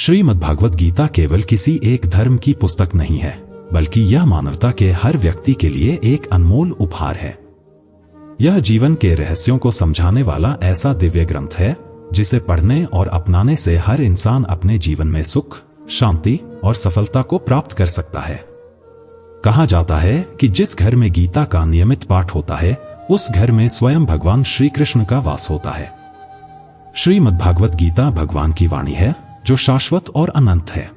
श्रीमद्भागवत गीता केवल किसी एक धर्म की पुस्तक नहीं है, बल्कि यह मानवता के हर व्यक्ति के लिए एक अनमोल उपहार है। यह जीवन के रहस्यों को समझाने वाला ऐसा दिव्य ग्रंथ है जिसे पढ़ने और अपनाने से हर इंसान अपने जीवन में सुख, शांति और सफलता को प्राप्त कर सकता है। कहा जाता है कि जिस घर में गीता का नियमित पाठ होता है, उस घर में स्वयं भगवान श्री कृष्ण का वास होता है। श्रीमद्भागवत गीता भगवान की वाणी है जो शाश्वत और अनंत है।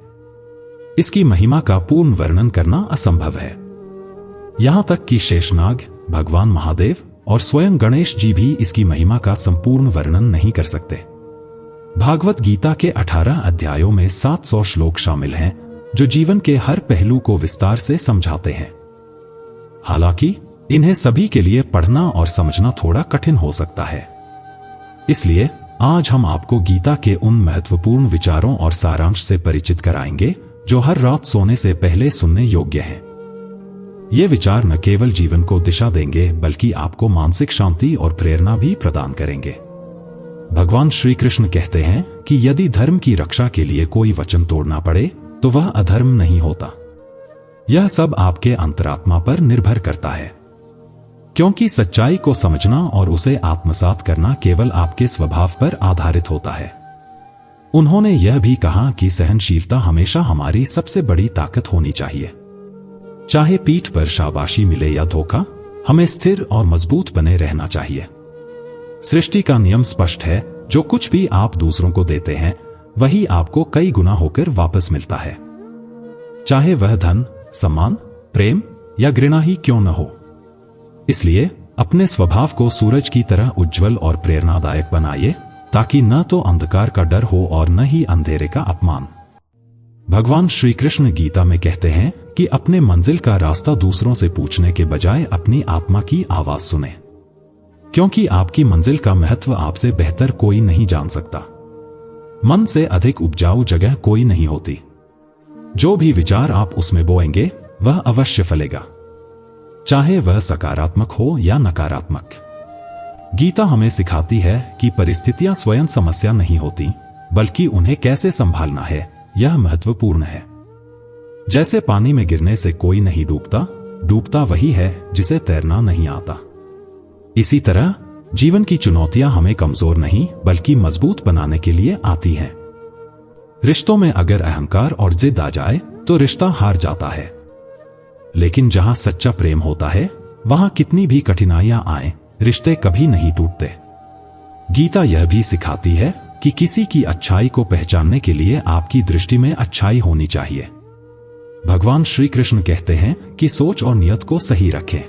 इसकी महिमा का पूर्ण वर्णन करना असंभव है। यहां तक कि शेषनाग, भगवान महादेव और स्वयं गणेश जी भी इसकी महिमा का संपूर्ण वर्णन नहीं कर सकते। भागवत गीता के 18 अध्यायों में 700 श्लोक शामिल हैं जो जीवन के हर पहलू को विस्तार से समझाते हैं। हालांकि इन्हें सभी के लिए पढ़ना और समझना थोड़ा कठिन हो सकता है। इसलिए आज हम आपको गीता के उन महत्वपूर्ण विचारों और सारांश से परिचित कराएंगे जो हर रात सोने से पहले सुनने योग्य हैं। ये विचार न केवल जीवन को दिशा देंगे, बल्कि आपको मानसिक शांति और प्रेरणा भी प्रदान करेंगे। भगवान श्री कृष्ण कहते हैं कि यदि धर्म की रक्षा के लिए कोई वचन तोड़ना पड़े तो वह अधर्म नहीं होता। यह सब आपके अंतरात्मा पर निर्भर करता है, क्योंकि सच्चाई को समझना और उसे आत्मसात करना केवल आपके स्वभाव पर आधारित होता है। उन्होंने यह भी कहा कि सहनशीलता हमेशा हमारी सबसे बड़ी ताकत होनी चाहिए। चाहे पीठ पर शाबाशी मिले या धोखा, हमें स्थिर और मजबूत बने रहना चाहिए। सृष्टि का नियम स्पष्ट है, जो कुछ भी आप दूसरों को देते हैं वही आपको कई गुना होकर वापस मिलता है, चाहे वह धन, सम्मान, प्रेम या घृणा ही क्यों न हो। इसलिए अपने स्वभाव को सूरज की तरह उज्जवल और प्रेरणादायक बनाइए, ताकि न तो अंधकार का डर हो और न ही अंधेरे का अपमान। भगवान श्री कृष्ण गीता में कहते हैं कि अपने मंजिल का रास्ता दूसरों से पूछने के बजाय अपनी आत्मा की आवाज सुने, क्योंकि आपकी मंजिल का महत्व आपसे बेहतर कोई नहीं जान सकता। मन से अधिक उपजाऊ जगह कोई नहीं होती। जो भी विचार आप उसमें बोएंगे वह अवश्य फलेगा, चाहे वह सकारात्मक हो या नकारात्मक। गीता हमें सिखाती है कि परिस्थितियां स्वयं समस्या नहीं होती, बल्कि उन्हें कैसे संभालना है यह महत्वपूर्ण है। जैसे पानी में गिरने से कोई नहीं डूबता, डूबता वही है जिसे तैरना नहीं आता। इसी तरह जीवन की चुनौतियां हमें कमजोर नहीं बल्कि मजबूत बनाने के लिए आती हैं। रिश्तों में अगर अहंकार और जिद आ जाए तो रिश्ता हार जाता है, लेकिन जहां सच्चा प्रेम होता है वहां कितनी भी कठिनाइयां आए, रिश्ते कभी नहीं टूटते। गीता यह भी सिखाती है कि किसी की अच्छाई को पहचानने के लिए आपकी दृष्टि में अच्छाई होनी चाहिए। भगवान श्री कृष्ण कहते हैं कि सोच और नियत को सही रखें।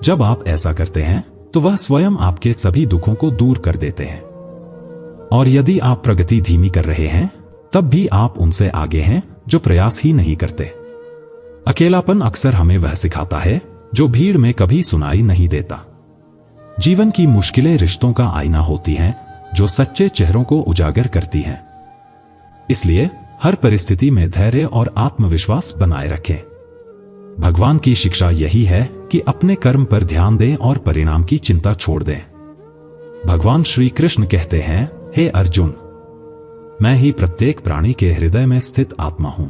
जब आप ऐसा करते हैं तो वह स्वयं आपके सभी दुखों को दूर कर देते हैं। और यदि आप प्रगति धीमी कर रहे हैं, तब भी आप उनसे आगे हैं जो प्रयास ही नहीं करते। अकेलापन अक्सर हमें वह सिखाता है जो भीड़ में कभी सुनाई नहीं देता। जीवन की मुश्किलें रिश्तों का आईना होती हैं जो सच्चे चेहरों को उजागर करती हैं। इसलिए हर परिस्थिति में धैर्य और आत्मविश्वास बनाए रखें। भगवान की शिक्षा यही है कि अपने कर्म पर ध्यान दें और परिणाम की चिंता छोड़ दें। भगवान श्री कृष्ण कहते हैं, हे अर्जुन, मैं ही प्रत्येक प्राणी के हृदय में स्थित आत्मा हूं।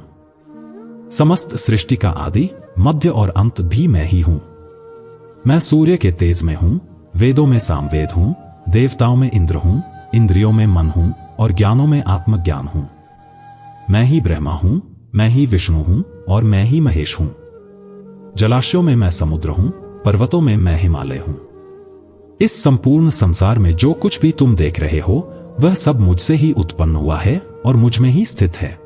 समस्त सृष्टि का आदि, मध्य और अंत भी मैं ही हूं। मैं सूर्य के तेज में हूं, वेदों में सामवेद हूं, देवताओं में इंद्र हूं, इंद्रियों में मन हूं और ज्ञानों में आत्मज्ञान हूं। मैं ही ब्रह्मा हूं, मैं ही विष्णु हूं और मैं ही महेश हूं। जलाशयों में मैं समुद्र हूं, पर्वतों में मैं हिमालय हूं। इस संपूर्ण संसार में जो कुछ भी तुम देख रहे हो वह सब मुझसे ही उत्पन्न हुआ है और मुझ में ही स्थित है।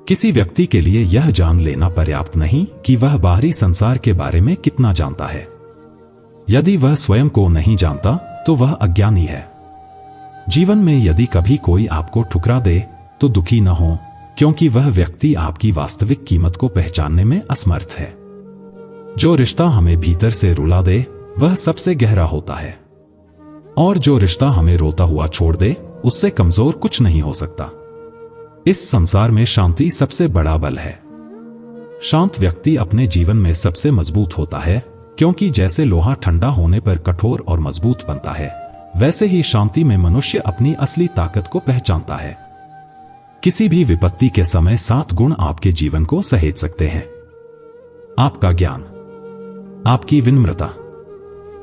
किसी व्यक्ति के लिए यह जान लेना पर्याप्त नहीं कि वह बाहरी संसार के बारे में कितना जानता है। यदि वह स्वयं को नहीं जानता तो वह अज्ञानी है। जीवन में यदि कभी कोई आपको ठुकरा दे तो दुखी न हो, क्योंकि वह व्यक्ति आपकी वास्तविक कीमत को पहचानने में असमर्थ है। जो रिश्ता हमें भीतर से रुला दे वह सबसे गहरा होता है, और जो रिश्ता हमें रोता हुआ छोड़ दे उससे कमजोर कुछ नहीं हो सकता। इस संसार में शांति सबसे बड़ा बल है। शांत व्यक्ति अपने जीवन में सबसे मजबूत होता है, क्योंकि जैसे लोहा ठंडा होने पर कठोर और मजबूत बनता है, वैसे ही शांति में मनुष्य अपनी असली ताकत को पहचानता है। किसी भी विपत्ति के समय 7 गुण आपके जीवन को सहेज सकते हैं। आपका ज्ञान, आपकी विनम्रता,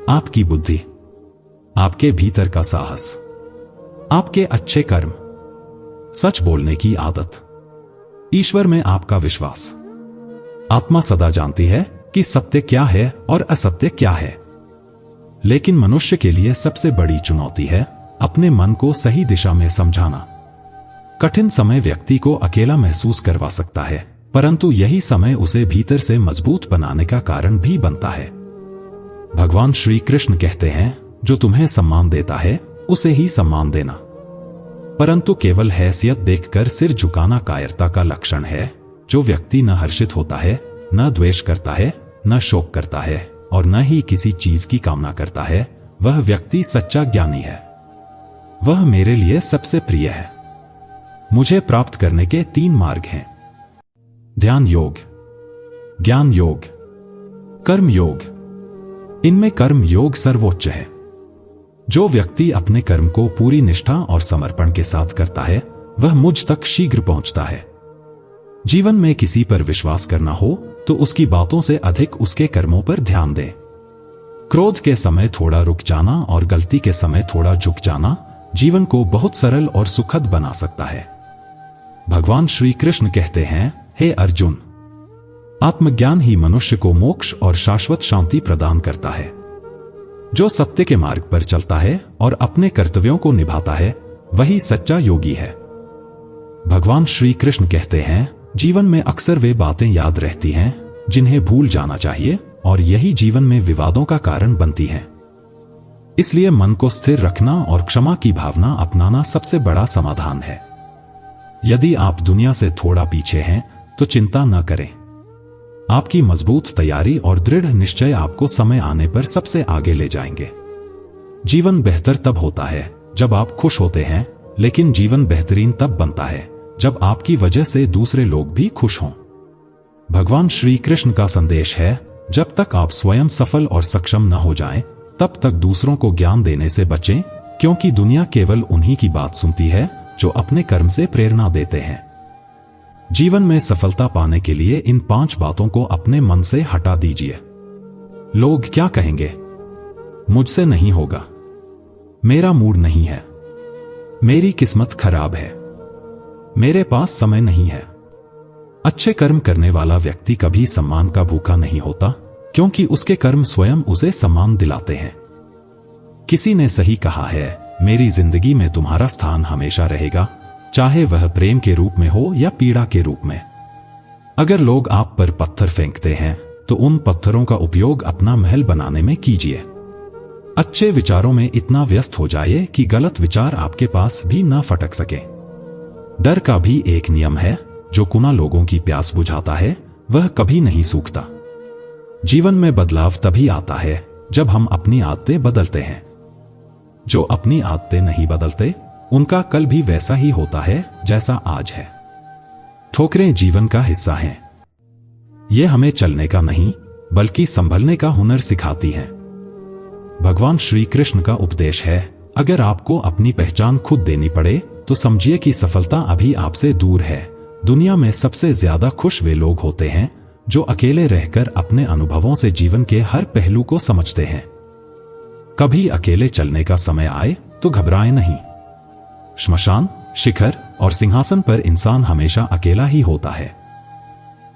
आपकी बुद्धि, आपके भीतर का साहस, आपके अच्छे कर्म, सच बोलने की आदत, ईश्वर में आपका विश्वास। आत्मा सदा जानती है कि सत्य क्या है और असत्य क्या है, लेकिन मनुष्य के लिए सबसे बड़ी चुनौती है अपने मन को सही दिशा में समझाना। कठिन समय व्यक्ति को अकेला महसूस करवा सकता है, परंतु यही समय उसे भीतर से मजबूत बनाने का कारण भी बनता है। भगवान श्री कृष्ण कहते हैं, जो तुम्हें सम्मान देता है उसे ही सम्मान देना, परंतु केवल हैसियत देखकर सिर झुकाना कायरता का लक्षण है। जो व्यक्ति न हर्षित होता है, न द्वेष करता है, न शोक करता है और न ही किसी चीज की कामना करता है, वह व्यक्ति सच्चा ज्ञानी है। वह मेरे लिए सबसे प्रिय है। मुझे प्राप्त करने के 3 मार्ग हैं: ध्यान योग, ज्ञान योग, कर्म योग। इनमें कर्म योग सर्वोच्च है। जो व्यक्ति अपने कर्म को पूरी निष्ठा और समर्पण के साथ करता है, वह मुझ तक शीघ्र पहुंचता है। जीवन में किसी पर विश्वास करना हो तो उसकी बातों से अधिक उसके कर्मों पर ध्यान दें। क्रोध के समय थोड़ा रुक जाना और गलती के समय थोड़ा झुक जाना जीवन को बहुत सरल और सुखद बना सकता है। भगवान श्री कृष्ण कहते हैं, हे अर्जुन, आत्मज्ञान ही मनुष्य को मोक्ष और शाश्वत शांति प्रदान करता है। जो सत्य के मार्ग पर चलता है और अपने कर्तव्यों को निभाता है, वही सच्चा योगी है। भगवान श्री कृष्ण कहते हैं, जीवन में अक्सर वे बातें याद रहती हैं जिन्हें भूल जाना चाहिए, और यही जीवन में विवादों का कारण बनती हैं। इसलिए मन को स्थिर रखना और क्षमा की भावना अपनाना सबसे बड़ा समाधान है। यदि आप दुनिया से थोड़ा पीछे हैं तो चिंता न करें। आपकी मजबूत तैयारी और दृढ़ निश्चय आपको समय आने पर सबसे आगे ले जाएंगे। जीवन बेहतर तब होता है जब आप खुश होते हैं, लेकिन जीवन बेहतरीन तब बनता है जब आपकी वजह से दूसरे लोग भी खुश हों। भगवान श्री कृष्ण का संदेश है, जब तक आप स्वयं सफल और सक्षम न हो जाएं, तब तक दूसरों को ज्ञान देने से बचें, क्योंकि दुनिया केवल उन्हीं की बात सुनती है जो अपने कर्म से प्रेरणा देते हैं। जीवन में सफलता पाने के लिए इन 5 बातों को अपने मन से हटा दीजिए। लोग क्या कहेंगे? मुझसे नहीं होगा, मेरा मूड नहीं है, मेरी किस्मत खराब है, मेरे पास समय नहीं है। अच्छे कर्म करने वाला व्यक्ति कभी सम्मान का भूखा नहीं होता, क्योंकि उसके कर्म स्वयं उसे सम्मान दिलाते हैं। किसी ने सही कहा है, मेरी जिंदगी में तुम्हारा स्थान हमेशा रहेगा, चाहे वह प्रेम के रूप में हो या पीड़ा के रूप में। अगर लोग आप पर पत्थर फेंकते हैं तो उन पत्थरों का उपयोग अपना महल बनाने में कीजिए। अच्छे विचारों में इतना व्यस्त हो जाइए कि गलत विचार आपके पास भी न फटक सके। डर का भी एक नियम है, जो कुना लोगों की प्यास बुझाता है वह कभी नहीं सूखता। जीवन में बदलाव तभी आता है जब हम अपनी आदतें बदलते हैं। जो अपनी आदतें नहीं बदलते, उनका कल भी वैसा ही होता है जैसा आज है। ठोकरें जीवन का हिस्सा हैं। ये हमें चलने का नहीं, बल्कि संभलने का हुनर सिखाती हैं। भगवान श्री कृष्ण का उपदेश है, अगर आपको अपनी पहचान खुद देनी पड़े तो समझिए कि सफलता अभी आपसे दूर है। दुनिया में सबसे ज्यादा खुश वे लोग होते हैं जो अकेले रहकर अपने अनुभवों से जीवन के हर पहलू को समझते हैं। कभी अकेले चलने का समय आए तो घबराएं नहीं। श्मशान, शिखर और सिंहासन पर इंसान हमेशा अकेला ही होता है।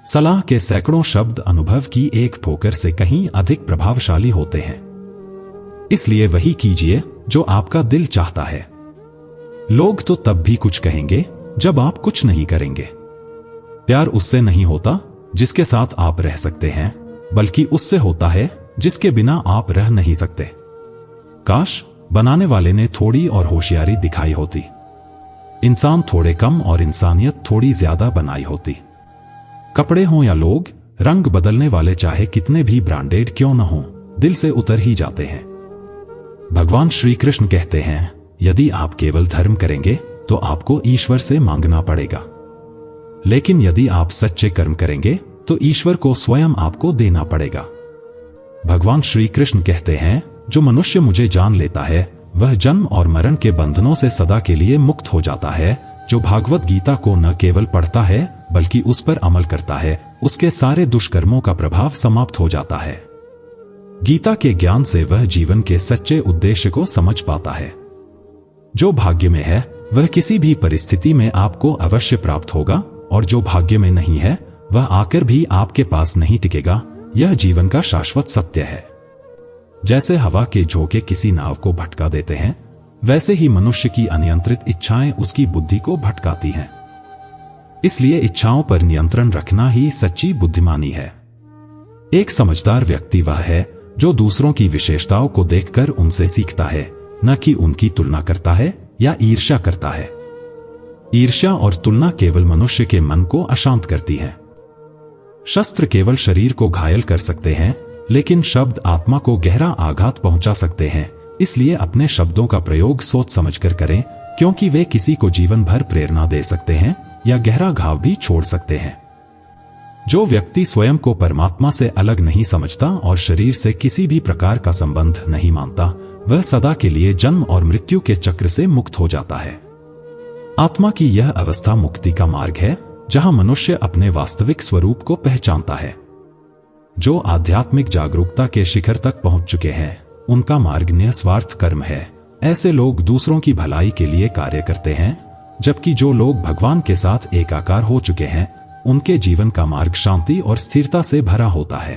सलाह के सैकड़ों शब्द अनुभव की एक ठोकर से कहीं अधिक प्रभावशाली होते हैं। इसलिए वही कीजिए जो आपका दिल चाहता है। लोग तो तब भी कुछ कहेंगे जब आप कुछ नहीं करेंगे। प्यार उससे नहीं होता जिसके साथ आप रह सकते हैं, बल्कि उससे होता है जिसके बिना आप रह नहीं सकते। काश बनाने वाले ने थोड़ी और होशियारी दिखाई होती, इंसान थोड़े कम और इंसानियत थोड़ी ज्यादा बनाई होती। कपड़े हों या लोग, रंग बदलने वाले चाहे कितने भी ब्रांडेड क्यों न हों, दिल से उतर ही जाते हैं। भगवान श्री कृष्ण कहते हैं, यदि आप केवल धर्म करेंगे तो आपको ईश्वर से मांगना पड़ेगा, लेकिन यदि आप सच्चे कर्म करेंगे तो ईश्वर को स्वयं आपको देना पड़ेगा। भगवान श्री कृष्ण कहते हैं, जो मनुष्य मुझे जान लेता है वह जन्म और मरण के बंधनों से सदा के लिए मुक्त हो जाता है। जो भागवत गीता को न केवल पढ़ता है बल्कि उस पर अमल करता है, उसके सारे दुष्कर्मों का प्रभाव समाप्त हो जाता है। गीता के ज्ञान से वह जीवन के सच्चे उद्देश्य को समझ पाता है। जो भाग्य में है वह किसी भी परिस्थिति में आपको अवश्य प्राप्त होगा, और जो भाग्य में नहीं है वह आकर भी आपके पास नहीं टिकेगा। यह जीवन का शाश्वत सत्य है। जैसे हवा के झोंके किसी नाव को भटका देते हैं, वैसे ही मनुष्य की अनियंत्रित इच्छाएं उसकी बुद्धि को भटकाती हैं। इसलिए इच्छाओं पर नियंत्रण रखना ही सच्ची बुद्धिमानी है। एक समझदार व्यक्ति वह है जो दूसरों की विशेषताओं को देखकर उनसे सीखता है, न कि उनकी तुलना करता है या ईर्ष्या करता है। ईर्ष्या और तुलना केवल मनुष्य के मन को अशांत करती है। शस्त्र केवल शरीर को घायल कर सकते हैं, लेकिन शब्द आत्मा को गहरा आघात पहुंचा सकते हैं। इसलिए अपने शब्दों का प्रयोग सोच समझकर करें, क्योंकि वे किसी को जीवन भर प्रेरणा दे सकते हैं या गहरा घाव भी छोड़ सकते हैं। जो व्यक्ति स्वयं को परमात्मा से अलग नहीं समझता और शरीर से किसी भी प्रकार का संबंध नहीं मानता, वह सदा के लिए जन्म और मृत्यु के चक्र से मुक्त हो जाता है। आत्मा की यह अवस्था मुक्ति का मार्ग है, जहां मनुष्य अपने वास्तविक स्वरूप को पहचानता है। जो आध्यात्मिक जागरूकता के शिखर तक पहुंच चुके हैं, उनका मार्ग निस्वार्थ कर्म है। ऐसे लोग दूसरों की भलाई के लिए कार्य करते हैं, जबकि जो लोग भगवान के साथ एकाकार हो चुके हैं, उनके जीवन का मार्ग शांति और स्थिरता से भरा होता है।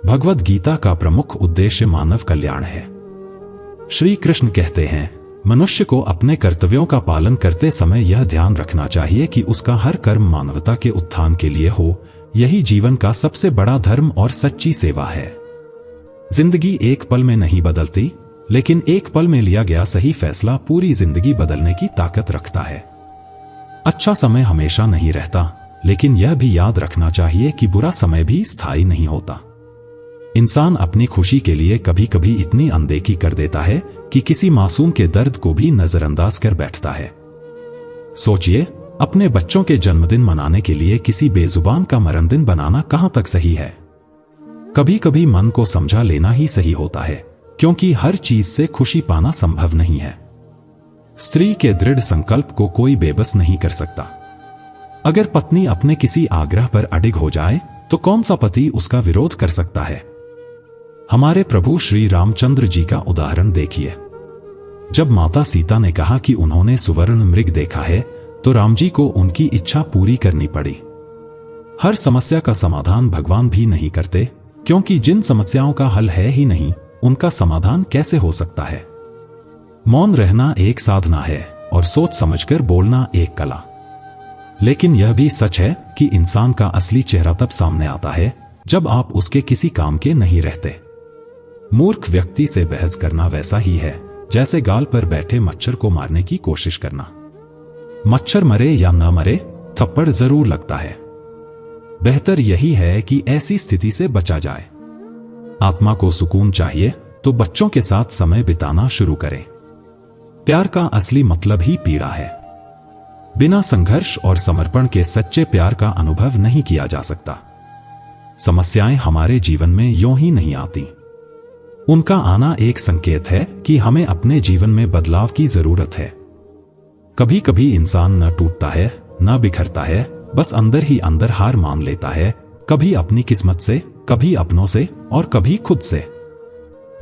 भगवद गीता का प्रमुख उद्देश्य मानव कल्याण है। श्री कृष्ण कहते हैं, मनुष्य को अपने कर्तव्यों का पालन करते समय यह ध्यान रखना चाहिए कि उसका हर कर्म मानवता के उत्थान के लिए हो। यही जीवन का सबसे बड़ा धर्म और सच्ची सेवा है। जिंदगी एक पल में नहीं बदलती, लेकिन एक पल में लिया गया सही फैसला पूरी जिंदगी बदलने की ताकत रखता है। अच्छा समय हमेशा नहीं रहता, लेकिन यह भी याद रखना चाहिए कि बुरा समय भी स्थायी नहीं होता। इंसान अपनी खुशी के लिए कभी कभी इतनी अनदेखी कर देता है कि किसी मासूम के दर्द को भी नजरअंदाज कर बैठता है। सोचिए, अपने बच्चों के जन्मदिन मनाने के लिए किसी बेजुबान का मरणदिन बनाना कहां तक सही है? कभी कभी मन को समझा लेना ही सही होता है, क्योंकि हर चीज से खुशी पाना संभव नहीं है। स्त्री के दृढ़ संकल्प को कोई बेबस नहीं कर सकता। अगर पत्नी अपने किसी आग्रह पर अडिग हो जाए, तो कौन सा पति उसका विरोध कर सकता है? हमारे प्रभु श्री रामचंद्र जी का उदाहरण देखिए। जब माता सीता ने कहा कि उन्होंने सुवर्ण मृग देखा है, तो राम जी को उनकी इच्छा पूरी करनी पड़ी। हर समस्या का समाधान भगवान भी नहीं करते, क्योंकि जिन समस्याओं का हल है ही नहीं, उनका समाधान कैसे हो सकता है? मौन रहना एक साधना है और सोच समझकर बोलना एक कला। लेकिन यह भी सच है कि इंसान का असली चेहरा तब सामने आता है जब आप उसके किसी काम के नहीं रहते। मूर्ख व्यक्ति से बहस करना वैसा ही है जैसे गाल पर बैठे मच्छर को मारने की कोशिश करना। मच्छर मरे या न मरे, थप्पड़ जरूर लगता है। बेहतर यही है कि ऐसी स्थिति से बचा जाए। आत्मा को सुकून चाहिए तो बच्चों के साथ समय बिताना शुरू करें। प्यार का असली मतलब ही पीड़ा है। बिना संघर्ष और समर्पण के सच्चे प्यार का अनुभव नहीं किया जा सकता। समस्याएं हमारे जीवन में यूं ही नहीं आती। उनका आना एक संकेत है कि हमें अपने जीवन में बदलाव की जरूरत है। कभी कभी इंसान न टूटता है, न बिखरता है, बस अंदर ही अंदर हार मान लेता है, कभी अपनी किस्मत से, कभी अपनों से और कभी खुद से।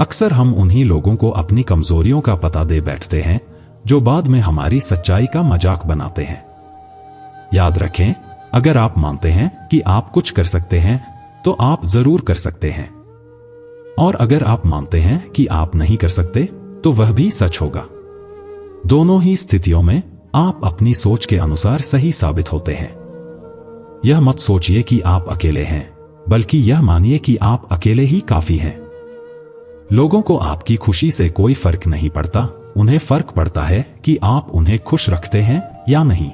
अक्सर हम उन्हीं लोगों को अपनी कमजोरियों का पता दे बैठते हैं जो बाद में हमारी सच्चाई का मजाक बनाते हैं। याद रखें, अगर आप मानते हैं कि आप कुछ कर सकते हैं, तो आप जरूर कर सकते हैं। और अगर आप मानते हैं कि आप नहीं कर सकते, तो वह भी सच होगा। दोनों ही स्थितियों में आप अपनी सोच के अनुसार सही साबित होते हैं। यह मत सोचिए कि आप अकेले हैं, बल्कि यह मानिए कि आप अकेले ही काफी हैं। लोगों को आपकी खुशी से कोई फर्क नहीं पड़ता, उन्हें फर्क पड़ता है कि आप उन्हें खुश रखते हैं या नहीं।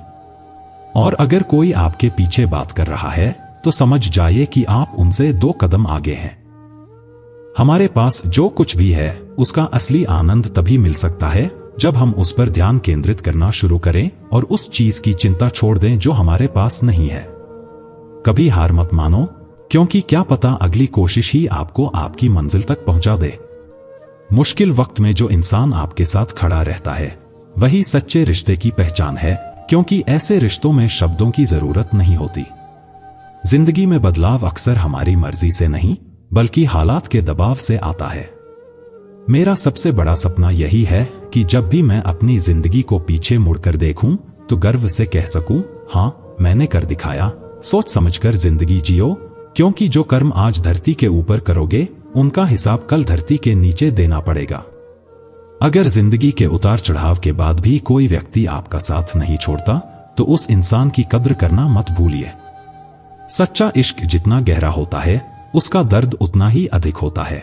और अगर कोई आपके पीछे बात कर रहा है, तो समझ जाइए कि आप उनसे 2 कदम आगे हैं। हमारे पास जो कुछ भी है, उसका असली आनंद तभी मिल सकता है जब हम उस पर ध्यान केंद्रित करना शुरू करें और उस चीज की चिंता छोड़ दें जो हमारे पास नहीं है। कभी हार मत मानो, क्योंकि क्या पता अगली कोशिश ही आपको आपकी मंजिल तक पहुंचा दे। मुश्किल वक्त में जो इंसान आपके साथ खड़ा रहता है, वही सच्चे रिश्ते की पहचान है। क्योंकि ऐसे रिश्तों में शब्दों की जरूरत नहीं होती। जिंदगी में बदलाव अक्सर हमारी मर्जी से नहीं बल्कि हालात के दबाव से आता है। मेरा सबसे बड़ा सपना यही है कि जब भी मैं अपनी जिंदगी को पीछे मुड़कर देखूं तो गर्व से कह सकूं, हाँ मैंने कर दिखाया। सोच समझकर जिंदगी जियो, क्योंकि जो कर्म आज धरती के ऊपर करोगे उनका हिसाब कल धरती के नीचे देना पड़ेगा। अगर जिंदगी के उतार चढ़ाव के बाद भी कोई व्यक्ति आपका साथ नहीं छोड़ता तो उस इंसान की कद्र करना मत भूलिए। सच्चा इश्क जितना गहरा होता है उसका दर्द उतना ही अधिक होता है।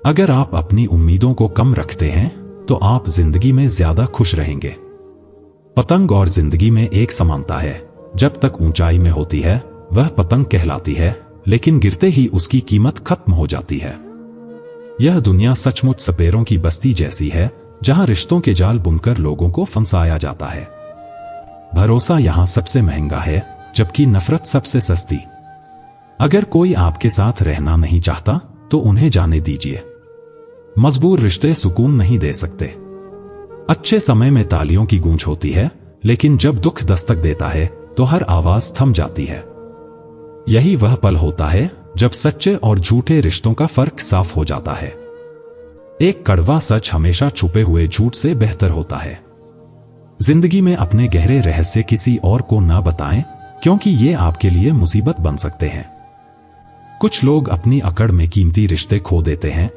अगर आप अपनी उम्मीदों को कम रखते हैं तो आप जिंदगी में ज्यादा खुश रहेंगे। पतंग और जिंदगी में एक समानता है, जब तक ऊंचाई में होती है वह पतंग कहलाती है, लेकिन गिरते ही उसकी कीमत खत्म हो जाती है। यह दुनिया सचमुच सपेरों की बस्ती जैसी है, जहां रिश्तों के जाल बुनकर लोगों को फंसाया जाता है। भरोसा यहां सबसे महंगा है, जबकि नफरत सबसे सस्ती। अगर कोई आपके साथ रहना नहीं चाहता तो उन्हें जाने दीजिए। मजबूर रिश्ते सुकून नहीं दे सकते। अच्छे समय में तालियों की गूंज होती है, लेकिन जब दुख दस्तक देता है तो हर आवाज थम जाती है। यही वह पल होता है जब सच्चे और झूठे रिश्तों का फर्क साफ हो जाता है। एक कड़वा सच हमेशा छुपे हुए झूठ से बेहतर होता है। जिंदगी में अपने गहरे रहस्य किसी और को ना बताएं, क्योंकि ये आपके लिए मुसीबत बन सकते हैं। कुछ लोग अपनी अकड़ में कीमती रिश्ते खो देते हैं,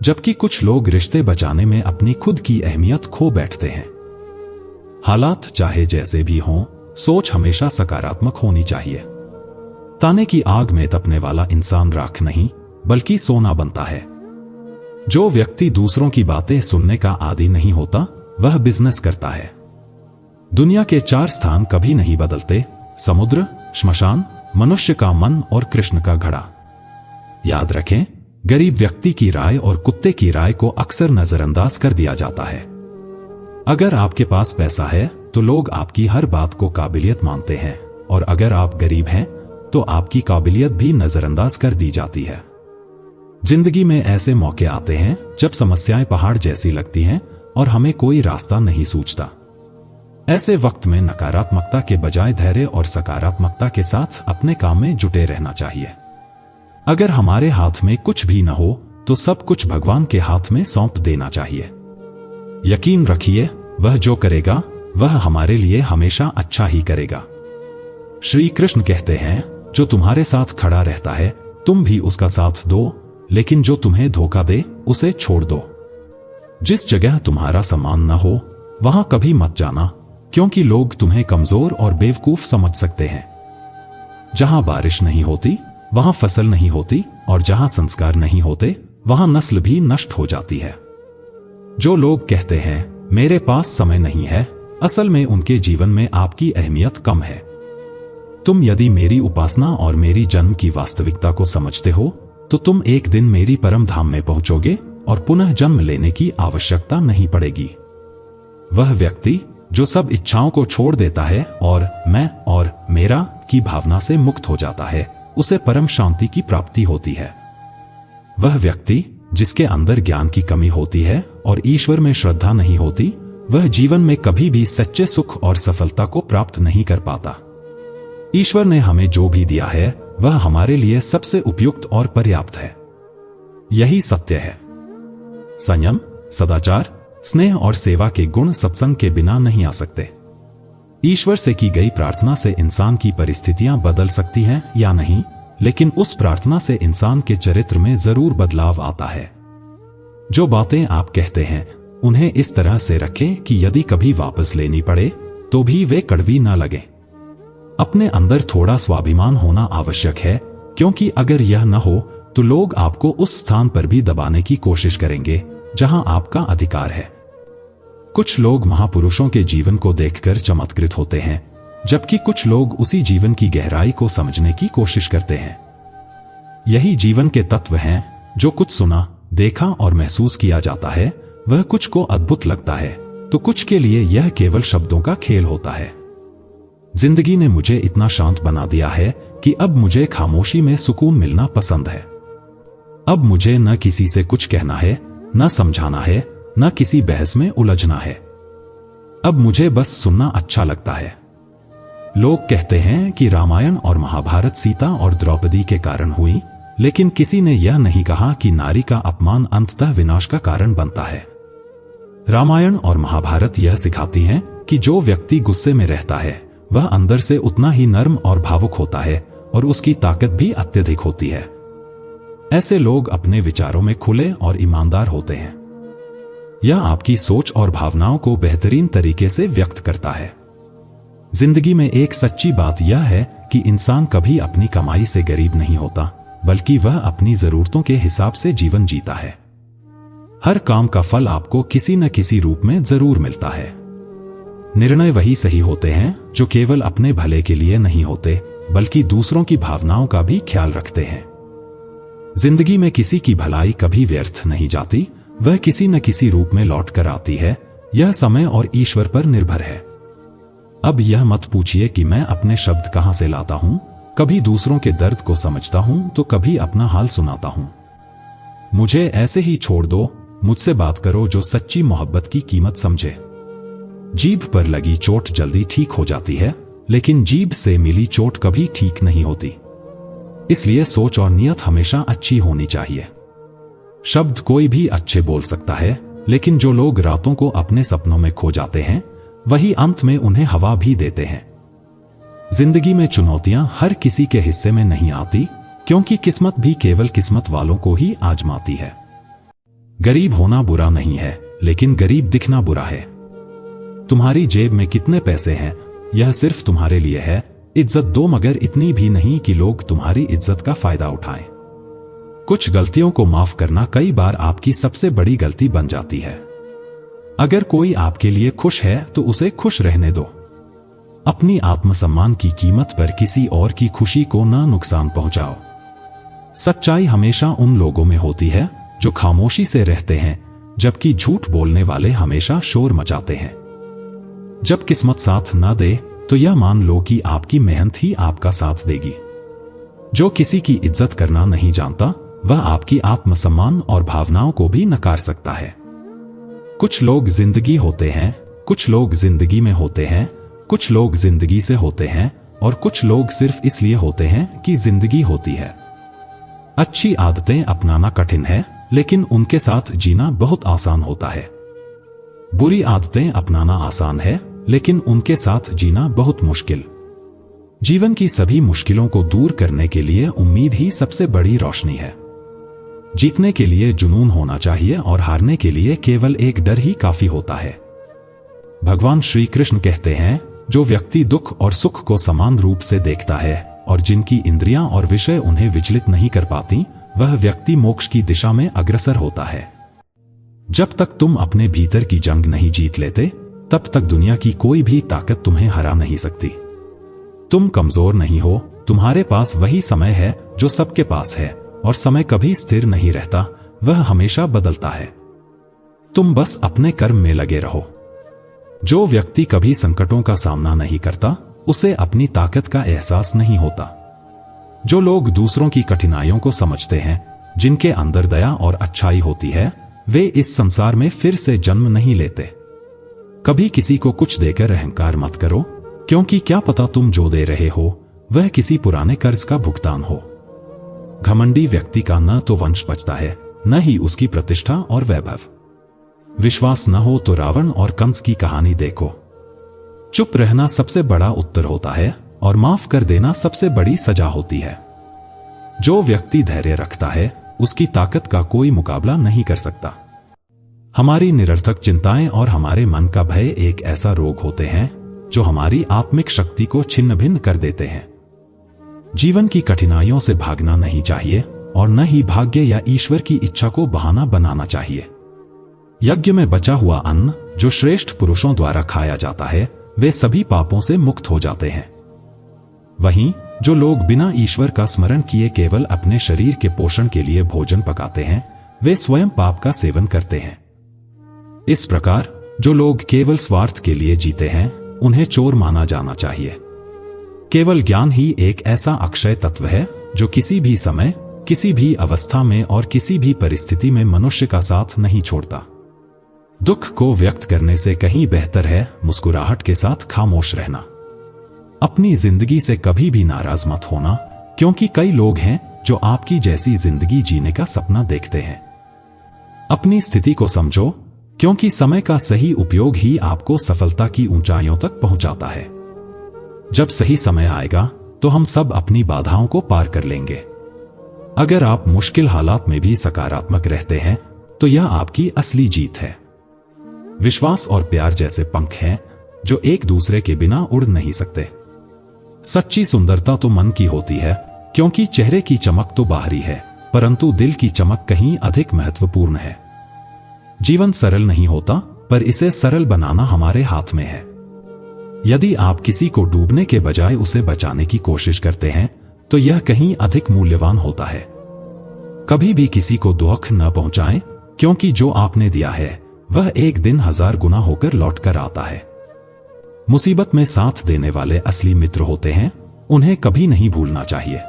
जबकि कुछ लोग रिश्ते बचाने में अपनी खुद की अहमियत खो बैठते हैं। हालात चाहे जैसे भी हों, सोच हमेशा सकारात्मक होनी चाहिए। ताने की आग में तपने वाला इंसान राख नहीं बल्कि सोना बनता है। जो व्यक्ति दूसरों की बातें सुनने का आदी नहीं होता वह बिजनेस करता है। दुनिया के 4 स्थान कभी नहीं बदलते: समुद्र, श्मशान, मनुष्य का मन और कृष्ण का घड़ा। याद रखें, गरीब व्यक्ति की राय और कुत्ते की राय को अक्सर नजरअंदाज कर दिया जाता है। अगर आपके पास पैसा है तो लोग आपकी हर बात को काबिलियत मानते हैं, और अगर आप गरीब हैं तो आपकी काबिलियत भी नजरअंदाज कर दी जाती है। जिंदगी में ऐसे मौके आते हैं जब समस्याएं पहाड़ जैसी लगती हैं और हमें कोई रास्ता नहीं सूझता। ऐसे वक्त में नकारात्मकता के बजाय धैर्य और सकारात्मकता के साथ अपने काम में जुटे रहना चाहिए। अगर हमारे हाथ में कुछ भी न हो तो सब कुछ भगवान के हाथ में सौंप देना चाहिए। यकीन रखिए, वह जो करेगा वह हमारे लिए हमेशा अच्छा ही करेगा। श्री कृष्ण कहते हैं, जो तुम्हारे साथ खड़ा रहता है तुम भी उसका साथ दो, लेकिन जो तुम्हें धोखा दे उसे छोड़ दो। जिस जगह तुम्हारा सम्मान न हो वहां कभी मत जाना, क्योंकि लोग तुम्हें कमजोर और बेवकूफ समझ सकते हैं। जहां बारिश नहीं होती वहां फसल नहीं होती, और जहां संस्कार नहीं होते वहां नस्ल भी नष्ट हो जाती है। जो लोग कहते हैं मेरे पास समय नहीं है, असल में उनके जीवन में आपकी अहमियत कम है। तुम यदि मेरी उपासना और मेरी जन्म की वास्तविकता को समझते हो तो तुम एक दिन मेरी परम धाम में पहुंचोगे और पुनः जन्म लेने की आवश्यकता नहीं पड़ेगी। वह व्यक्ति जो सब इच्छाओं को छोड़ देता है और मैं और मेरा की भावना से मुक्त हो जाता है, उसे परम शांति की प्राप्ति होती है। वह व्यक्ति जिसके अंदर ज्ञान की कमी होती है और ईश्वर में श्रद्धा नहीं होती, वह जीवन में कभी भी सच्चे सुख और सफलता को प्राप्त नहीं कर पाता। ईश्वर ने हमें जो भी दिया है वह हमारे लिए सबसे उपयुक्त और पर्याप्त है। यही सत्य है। संयम, सदाचार, स्नेह और सेवा के गुण सत्संग के बिना नहीं आ सकते। ईश्वर से की गई प्रार्थना से इंसान की परिस्थितियां बदल सकती हैं या नहीं, लेकिन उस प्रार्थना से इंसान के चरित्र में जरूर बदलाव आता है। जो बातें आप कहते हैं उन्हें इस तरह से रखें कि यदि कभी वापस लेनी पड़े तो भी वे कड़वी ना लगे। अपने अंदर थोड़ा स्वाभिमान होना आवश्यक है, क्योंकि अगर यह न हो तो लोग आपको उस स्थान पर भी दबाने की कोशिश करेंगे जहां आपका अधिकार है। कुछ लोग महापुरुषों के जीवन को देखकर चमत्कृत होते हैं, जबकि कुछ लोग उसी जीवन की गहराई को समझने की कोशिश करते हैं। यही जीवन के तत्व हैं। जो कुछ सुना, देखा और महसूस किया जाता है वह कुछ को अद्भुत लगता है, तो कुछ के लिए यह केवल शब्दों का खेल होता है। जिंदगी ने मुझे इतना शांत बना दिया है कि अब मुझे खामोशी में सुकून मिलना पसंद है। अब मुझे न किसी से कुछ कहना है, न समझाना है, न किसी बहस में उलझना है। अब मुझे बस सुनना अच्छा लगता है। लोग कहते हैं कि रामायण और महाभारत सीता और द्रौपदी के कारण हुई, लेकिन किसी ने यह नहीं कहा कि नारी का अपमान अंततः विनाश का कारण बनता है। रामायण और महाभारत यह सिखाती हैं कि जो व्यक्ति गुस्से में रहता है वह अंदर से उतना ही नर्म और भावुक होता है और उसकी ताकत भी अत्यधिक होती है। ऐसे लोग अपने विचारों में खुले और ईमानदार होते हैं। यह आपकी सोच और भावनाओं को बेहतरीन तरीके से व्यक्त करता है। जिंदगी में एक सच्ची बात यह है कि इंसान कभी अपनी कमाई से गरीब नहीं होता, बल्कि वह अपनी जरूरतों के हिसाब से जीवन जीता है। हर काम का फल आपको किसी न किसी रूप में जरूर मिलता है। निर्णय वही सही होते हैं जो केवल अपने भले के लिए नहीं होते, बल्कि दूसरों की भावनाओं का भी ख्याल रखते हैं। जिंदगी में किसी की भलाई कभी व्यर्थ नहीं जाती, वह किसी न किसी रूप में लौट कर आती है। यह समय और ईश्वर पर निर्भर है। अब यह मत पूछिए कि मैं अपने शब्द कहां से लाता हूं। कभी दूसरों के दर्द को समझता हूं तो कभी अपना हाल सुनाता हूं। मुझे ऐसे ही छोड़ दो, मुझसे बात करो जो सच्ची मोहब्बत की कीमत समझे। जीभ पर लगी चोट जल्दी ठीक हो जाती है, लेकिन जीभ से मिली चोट कभी ठीक नहीं होती। इसलिए सोच और नियत हमेशा अच्छी होनी चाहिए। शब्द कोई भी अच्छे बोल सकता है, लेकिन जो लोग रातों को अपने सपनों में खो जाते हैं वही अंत में उन्हें हवा भी देते हैं। जिंदगी में चुनौतियां हर किसी के हिस्से में नहीं आती, क्योंकि किस्मत भी केवल किस्मत वालों को ही आजमाती है। गरीब होना बुरा नहीं है, लेकिन गरीब दिखना बुरा है। तुम्हारी जेब में कितने पैसे हैं यह सिर्फ तुम्हारे लिए है। इज्जत दो, मगर इतनी भी नहीं कि लोग तुम्हारी इज्जत का फायदा उठाएं। कुछ गलतियों को माफ करना कई बार आपकी सबसे बड़ी गलती बन जाती है। अगर कोई आपके लिए खुश है तो उसे खुश रहने दो। अपनी आत्मसम्मान की कीमत पर किसी और की खुशी को ना नुकसान पहुंचाओ। सच्चाई हमेशा उन लोगों में होती है जो खामोशी से रहते हैं, जबकि झूठ बोलने वाले हमेशा शोर मचाते हैं। जब किस्मत साथ ना दे तो यह मान लो कि आपकी मेहनत ही आपका साथ देगी। जो किसी की इज्जत करना नहीं जानता वह आपकी आत्मसम्मान और भावनाओं को भी नकार सकता है। कुछ लोग जिंदगी होते हैं, कुछ लोग जिंदगी में होते हैं, कुछ लोग जिंदगी से होते हैं और कुछ लोग सिर्फ इसलिए होते हैं कि जिंदगी होती है। अच्छी आदतें अपनाना कठिन है, लेकिन उनके साथ जीना बहुत आसान होता है। बुरी आदतें अपनाना आसान है, लेकिन उनके साथ जीना बहुत मुश्किल। जीवन की सभी मुश्किलों को दूर करने के लिए उम्मीद ही सबसे बड़ी रोशनी है। जीतने के लिए जुनून होना चाहिए और हारने के लिए केवल एक डर ही काफी होता है। भगवान श्री कृष्ण कहते हैं, जो व्यक्ति दुख और सुख को समान रूप से देखता है और जिनकी इंद्रियां और विषय उन्हें विचलित नहीं कर पाती, वह व्यक्ति मोक्ष की दिशा में अग्रसर होता है। जब तक तुम अपने भीतर की जंग नहीं जीत लेते, तब तक दुनिया की कोई भी ताकत तुम्हें हरा नहीं सकती। तुम कमजोर नहीं हो, तुम्हारे पास वही समय है जो सबके पास है, और समय कभी स्थिर नहीं रहता, वह हमेशा बदलता है। तुम बस अपने कर्म में लगे रहो। जो व्यक्ति कभी संकटों का सामना नहीं करता, उसे अपनी ताकत का एहसास नहीं होता। जो लोग दूसरों की कठिनाइयों को समझते हैं, जिनके अंदर दया और अच्छाई होती है, वे इस संसार में फिर से जन्म नहीं लेते। कभी किसी को कुछ देकर अहंकार मत करो, क्योंकि क्या पता तुम जो दे रहे हो वह किसी पुराने कर्ज का भुगतान हो। घमंडी व्यक्ति का न तो वंश बचता है, न ही उसकी प्रतिष्ठा और वैभव। विश्वास न हो तो रावण और कंस की कहानी देखो। चुप रहना सबसे बड़ा उत्तर होता है और माफ कर देना सबसे बड़ी सजा होती है। जो व्यक्ति धैर्य रखता है, उसकी ताकत का कोई मुकाबला नहीं कर सकता। हमारी निरर्थक चिंताएं और हमारे मन का भय एक ऐसा रोग होते हैं जो हमारी आत्मिक शक्ति को छिन्न भिन्न कर देते हैं। जीवन की कठिनाइयों से भागना नहीं चाहिए और न ही भाग्य या ईश्वर की इच्छा को बहाना बनाना चाहिए। यज्ञ में बचा हुआ अन्न जो श्रेष्ठ पुरुषों द्वारा खाया जाता है, वे सभी पापों से मुक्त हो जाते हैं। वहीं जो लोग बिना ईश्वर का स्मरण किए केवल अपने शरीर के पोषण के लिए भोजन पकाते हैं, वे स्वयं पाप का सेवन करते हैं। इस प्रकार जो लोग केवल स्वार्थ के लिए जीते हैं, उन्हें चोर माना जाना चाहिए। केवल ज्ञान ही एक ऐसा अक्षय तत्व है जो किसी भी समय, किसी भी अवस्था में और किसी भी परिस्थिति में मनुष्य का साथ नहीं छोड़ता। दुख को व्यक्त करने से कहीं बेहतर है मुस्कुराहट के साथ खामोश रहना। अपनी जिंदगी से कभी भी नाराज मत होना, क्योंकि कई लोग हैं जो आपकी जैसी जिंदगी जीने का सपना देखते हैं। अपनी स्थिति को समझो, क्योंकि समय का सही उपयोग ही आपको सफलता की ऊंचाइयों तक पहुंचाता है। जब सही समय आएगा तो हम सब अपनी बाधाओं को पार कर लेंगे। अगर आप मुश्किल हालात में भी सकारात्मक रहते हैं तो यह आपकी असली जीत है। विश्वास और प्यार जैसे पंख हैं जो एक दूसरे के बिना उड़ नहीं सकते। सच्ची सुंदरता तो मन की होती है, क्योंकि चेहरे की चमक तो बाहरी है, परंतु दिल की चमक कहीं अधिक महत्वपूर्ण है। जीवन सरल नहीं होता, पर इसे सरल बनाना हमारे हाथ में है। यदि आप किसी को डूबने के बजाय उसे बचाने की कोशिश करते हैं तो यह कहीं अधिक मूल्यवान होता है। कभी भी किसी को दुख न पहुंचाएं, क्योंकि जो आपने दिया है वह एक दिन 1000 गुना होकर लौट कर आता है। मुसीबत में साथ देने वाले असली मित्र होते हैं, उन्हें कभी नहीं भूलना चाहिए।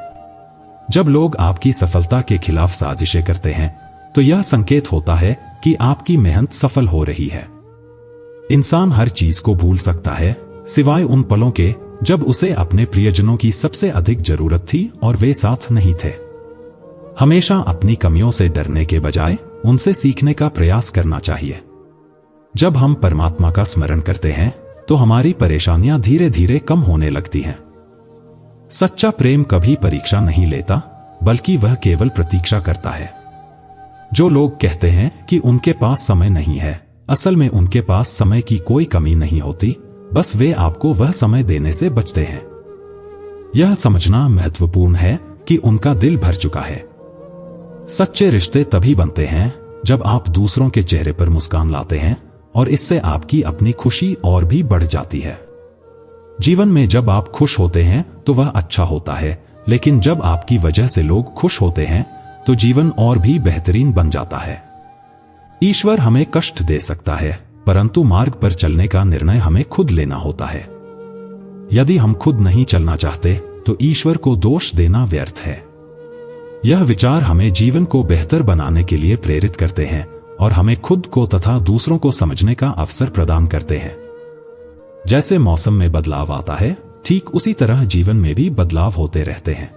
जब लोग आपकी सफलता के खिलाफ साजिशें करते हैं तो यह संकेत होता है कि आपकी मेहनत सफल हो रही है। इंसान हर चीज को भूल सकता है, सिवाय उन पलों के जब उसे अपने प्रियजनों की सबसे अधिक जरूरत थी और वे साथ नहीं थे। हमेशा अपनी कमियों से डरने के बजाय उनसे सीखने का प्रयास करना चाहिए। जब हम परमात्मा का स्मरण करते हैं तो हमारी परेशानियां धीरे धीरे कम होने लगती हैं। सच्चा प्रेम कभी परीक्षा नहीं लेता, बल्कि वह केवल प्रतीक्षा करता है। जो लोग कहते हैं कि उनके पास समय नहीं है, असल में उनके पास समय की कोई कमी नहीं होती, बस वे आपको वह समय देने से बचते हैं। यह समझना महत्वपूर्ण है कि उनका दिल भर चुका है। सच्चे रिश्ते तभी बनते हैं जब आप दूसरों के चेहरे पर मुस्कान लाते हैं, और इससे आपकी अपनी खुशी और भी बढ़ जाती है। जीवन में जब आप खुश होते हैं तो वह अच्छा होता है, लेकिन जब आपकी वजह से लोग खुश होते हैं तो जीवन और भी बेहतरीन बन जाता है। ईश्वर हमें कष्ट दे सकता है, परंतु मार्ग पर चलने का निर्णय हमें खुद लेना होता है। यदि हम खुद नहीं चलना चाहते तो ईश्वर को दोष देना व्यर्थ है। यह विचार हमें जीवन को बेहतर बनाने के लिए प्रेरित करते हैं और हमें खुद को तथा दूसरों को समझने का अवसर प्रदान करते हैं। जैसे मौसम में बदलाव आता है, ठीक उसी तरह जीवन में भी बदलाव होते रहते हैं।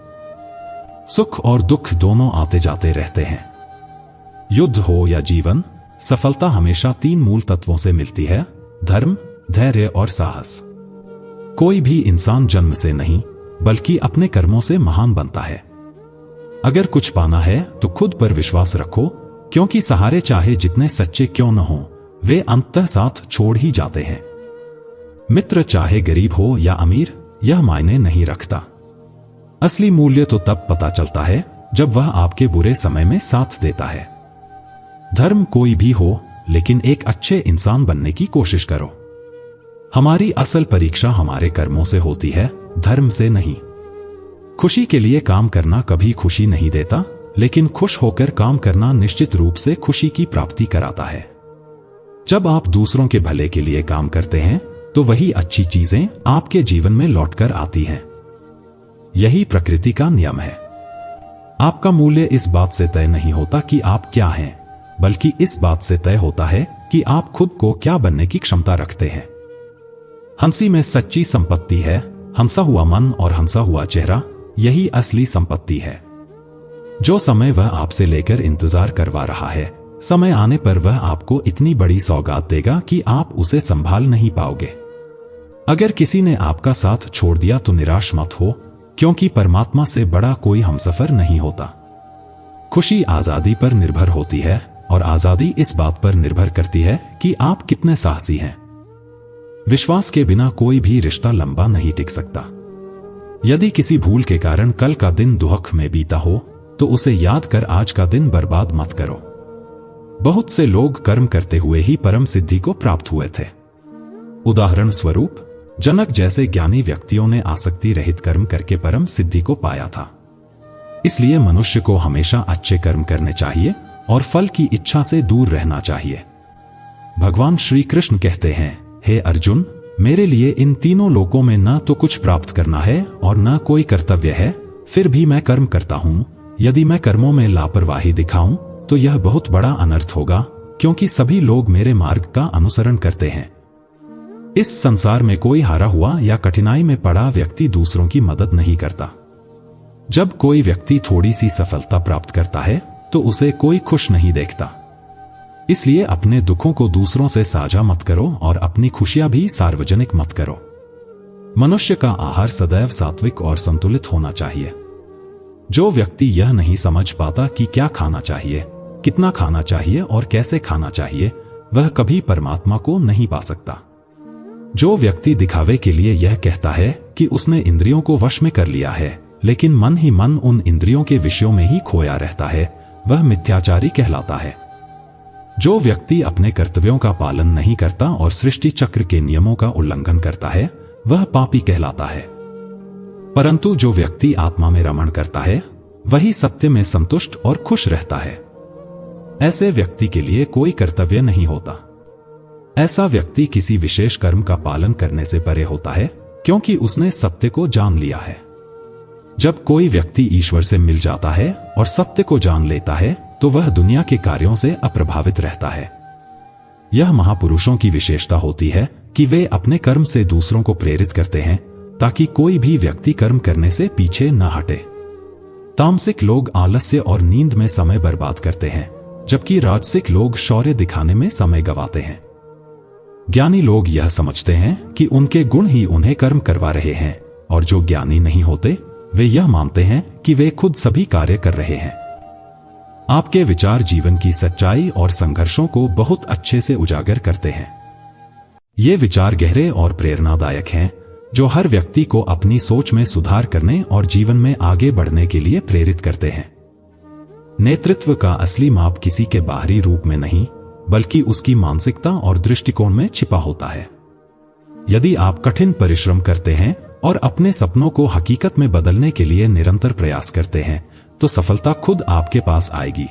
सुख और दुख दोनों आते जाते रहते हैं। युद्ध हो या जीवन, सफलता हमेशा 3 मूल तत्वों से मिलती है: धर्म, धैर्य और साहस। कोई भी इंसान जन्म से नहीं, बल्कि अपने कर्मों से महान बनता है। अगर कुछ पाना है तो खुद पर विश्वास रखो, क्योंकि सहारे चाहे जितने सच्चे क्यों न हो, वे अंततः साथ छोड़ ही जाते हैं। मित्र चाहे गरीब हो या अमीर, यह मायने नहीं रखता। असली मूल्य तो तब पता चलता है जब वह आपके बुरे समय में साथ देता है। धर्म कोई भी हो, लेकिन एक अच्छे इंसान बनने की कोशिश करो। हमारी असल परीक्षा हमारे कर्मों से होती है, धर्म से नहीं। खुशी के लिए काम करना कभी खुशी नहीं देता, लेकिन खुश होकर काम करना निश्चित रूप से खुशी की प्राप्ति कराता है। जब आप दूसरों के भले के लिए काम करते हैं तो वही अच्छी चीजें आपके जीवन में लौटकर आती हैं। यही प्रकृति का नियम है। आपका मूल्य इस बात से तय नहीं होता कि आप क्या हैं, बल्कि इस बात से तय होता है कि आप खुद को क्या बनने की क्षमता रखते हैं। हंसी में सच्ची संपत्ति है, हंसा हुआ मन और हंसा हुआ चेहरा, यही असली संपत्ति है। जो समय वह आपसे लेकर इंतजार करवा रहा है, समय आने पर वह आपको इतनी बड़ी सौगात देगा कि आप उसे संभाल नहीं पाओगे। अगर किसी ने आपका साथ छोड़ दिया तो निराश मत हो, क्योंकि परमात्मा से बड़ा कोई हमसफर नहीं होता। खुशी आजादी पर निर्भर होती है, और आजादी इस बात पर निर्भर करती है कि आप कितने साहसी हैं। विश्वास के बिना कोई भी रिश्ता लंबा नहीं टिक सकता। यदि किसी भूल के कारण कल का दिन दुख में बीता हो तो उसे याद कर आज का दिन बर्बाद मत करो। बहुत से लोग कर्म करते हुए ही परम सिद्धि को प्राप्त हुए थे। उदाहरण स्वरूप जनक जैसे ज्ञानी व्यक्तियों ने आसक्ति रहित कर्म करके परम सिद्धि को पाया था। इसलिए मनुष्य को हमेशा अच्छे कर्म करने चाहिए और फल की इच्छा से दूर रहना चाहिए। भगवान श्री कृष्ण कहते हैं, हे अर्जुन, मेरे लिए इन तीनों लोकों में न तो कुछ प्राप्त करना है और न कोई कर्तव्य है, फिर भी मैं कर्म करता हूं। यदि मैं कर्मों में लापरवाही दिखाऊं तो यह बहुत बड़ा अनर्थ होगा, क्योंकि सभी लोग मेरे मार्ग का अनुसरण करते हैं। इस संसार में कोई हारा हुआ या कठिनाई में पड़ा व्यक्ति दूसरों की मदद नहीं करता। जब कोई व्यक्ति थोड़ी सी सफलता प्राप्त करता है तो उसे कोई खुश नहीं देखता। इसलिए अपने दुखों को दूसरों से साझा मत करो और अपनी खुशियां भी सार्वजनिक मत करो। मनुष्य का आहार सदैव सात्विक और संतुलित होना चाहिए। जो व्यक्ति यह नहीं समझ पाता कि क्या खाना चाहिए, कितना खाना चाहिए और कैसे खाना चाहिए, वह कभी परमात्मा को नहीं पा सकता। जो व्यक्ति दिखावे के लिए यह कहता है कि उसने इंद्रियों को वश में कर लिया है, लेकिन मन ही मन उन इंद्रियों के विषयों में ही खोया रहता है, वह मिथ्याचारी कहलाता है। जो व्यक्ति अपने कर्तव्यों का पालन नहीं करता और सृष्टि चक्र के नियमों का उल्लंघन करता है, वह पापी कहलाता है। परंतु जो व्यक्ति आत्मा में रमण करता है, वही सत्य में संतुष्ट और खुश रहता है। ऐसे व्यक्ति के लिए कोई कर्तव्य नहीं होता। ऐसा व्यक्ति किसी विशेष कर्म का पालन करने से परे होता है, क्योंकि उसने सत्य को जान लिया है। जब कोई व्यक्ति ईश्वर से मिल जाता है और सत्य को जान लेता है, तो वह दुनिया के कार्यों से अप्रभावित रहता है। यह महापुरुषों की विशेषता होती है कि वे अपने कर्म से दूसरों को प्रेरित करते हैं, ताकि कोई भी व्यक्ति कर्म करने से पीछे न हटे। तामसिक लोग आलस्य और नींद में समय बर्बाद करते हैं, जबकि राजसिक लोग शौर्य दिखाने में समय गंवाते हैं। ज्ञानी लोग यह समझते हैं कि उनके गुण ही उन्हें कर्म करवा रहे हैं, और जो ज्ञानी नहीं होते वे यह मानते हैं कि वे खुद सभी कार्य कर रहे हैं। आपके विचार जीवन की सच्चाई और संघर्षों को बहुत अच्छे से उजागर करते हैं। ये विचार गहरे और प्रेरणादायक हैं, जो हर व्यक्ति को अपनी सोच में सुधार करने और जीवन में आगे बढ़ने के लिए प्रेरित करते हैं। नेतृत्व का असली माप किसी के बाहरी रूप में नहीं, बल्कि उसकी मानसिकता और दृष्टिकोण में छिपा होता है। यदि आप कठिन परिश्रम करते हैं और अपने सपनों को हकीकत में बदलने के लिए निरंतर प्रयास करते हैं, तो सफलता खुद आपके पास आएगी।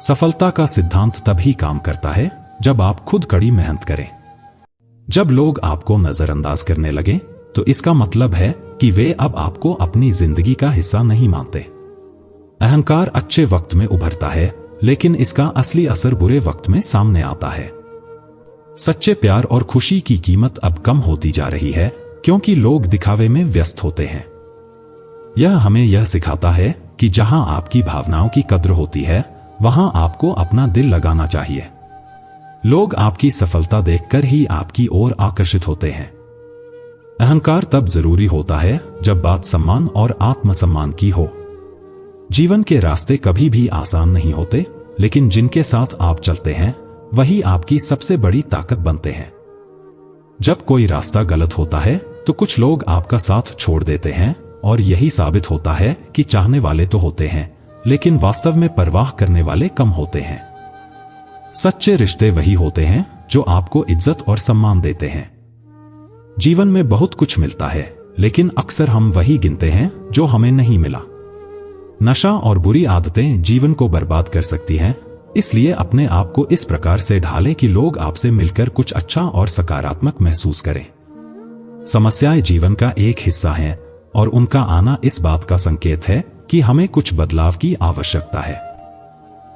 सफलता का सिद्धांत तभी काम करता है जब आप खुद कड़ी मेहनत करें। जब लोग आपको नजरअंदाज करने लगे, तो इसका मतलब है कि वे अब आपको अपनी जिंदगी का हिस्सा नहीं मानते। अहंकार अच्छे वक्त में उभरता है, लेकिन इसका असली असर बुरे वक्त में सामने आता है। सच्चे प्यार और खुशी की कीमत अब कम होती जा रही है, क्योंकि लोग दिखावे में व्यस्त होते हैं। यह हमें यह सिखाता है कि जहां आपकी भावनाओं की कद्र होती है, वहां आपको अपना दिल लगाना चाहिए। लोग आपकी सफलता देखकर ही आपकी ओर आकर्षित होते हैं। अहंकार तब जरूरी होता है जब बात सम्मान और आत्मसम्मान की हो। जीवन के रास्ते कभी भी आसान नहीं होते, लेकिन जिनके साथ आप चलते हैं वही आपकी सबसे बड़ी ताकत बनते हैं। जब कोई रास्ता गलत होता है तो कुछ लोग आपका साथ छोड़ देते हैं, और यही साबित होता है कि चाहने वाले तो होते हैं, लेकिन वास्तव में परवाह करने वाले कम होते हैं। सच्चे रिश्ते वही होते हैं जो आपको इज्जत और सम्मान देते हैं। जीवन में बहुत कुछ मिलता है, लेकिन अक्सर हम वही गिनते हैं जो हमें नहीं मिला। नशा और बुरी आदतें जीवन को बर्बाद कर सकती हैं, इसलिए अपने आप को इस प्रकार से ढालें कि लोग आपसे मिलकर कुछ अच्छा और सकारात्मक महसूस करें। समस्याएं जीवन का एक हिस्सा हैं, और उनका आना इस बात का संकेत है कि हमें कुछ बदलाव की आवश्यकता है।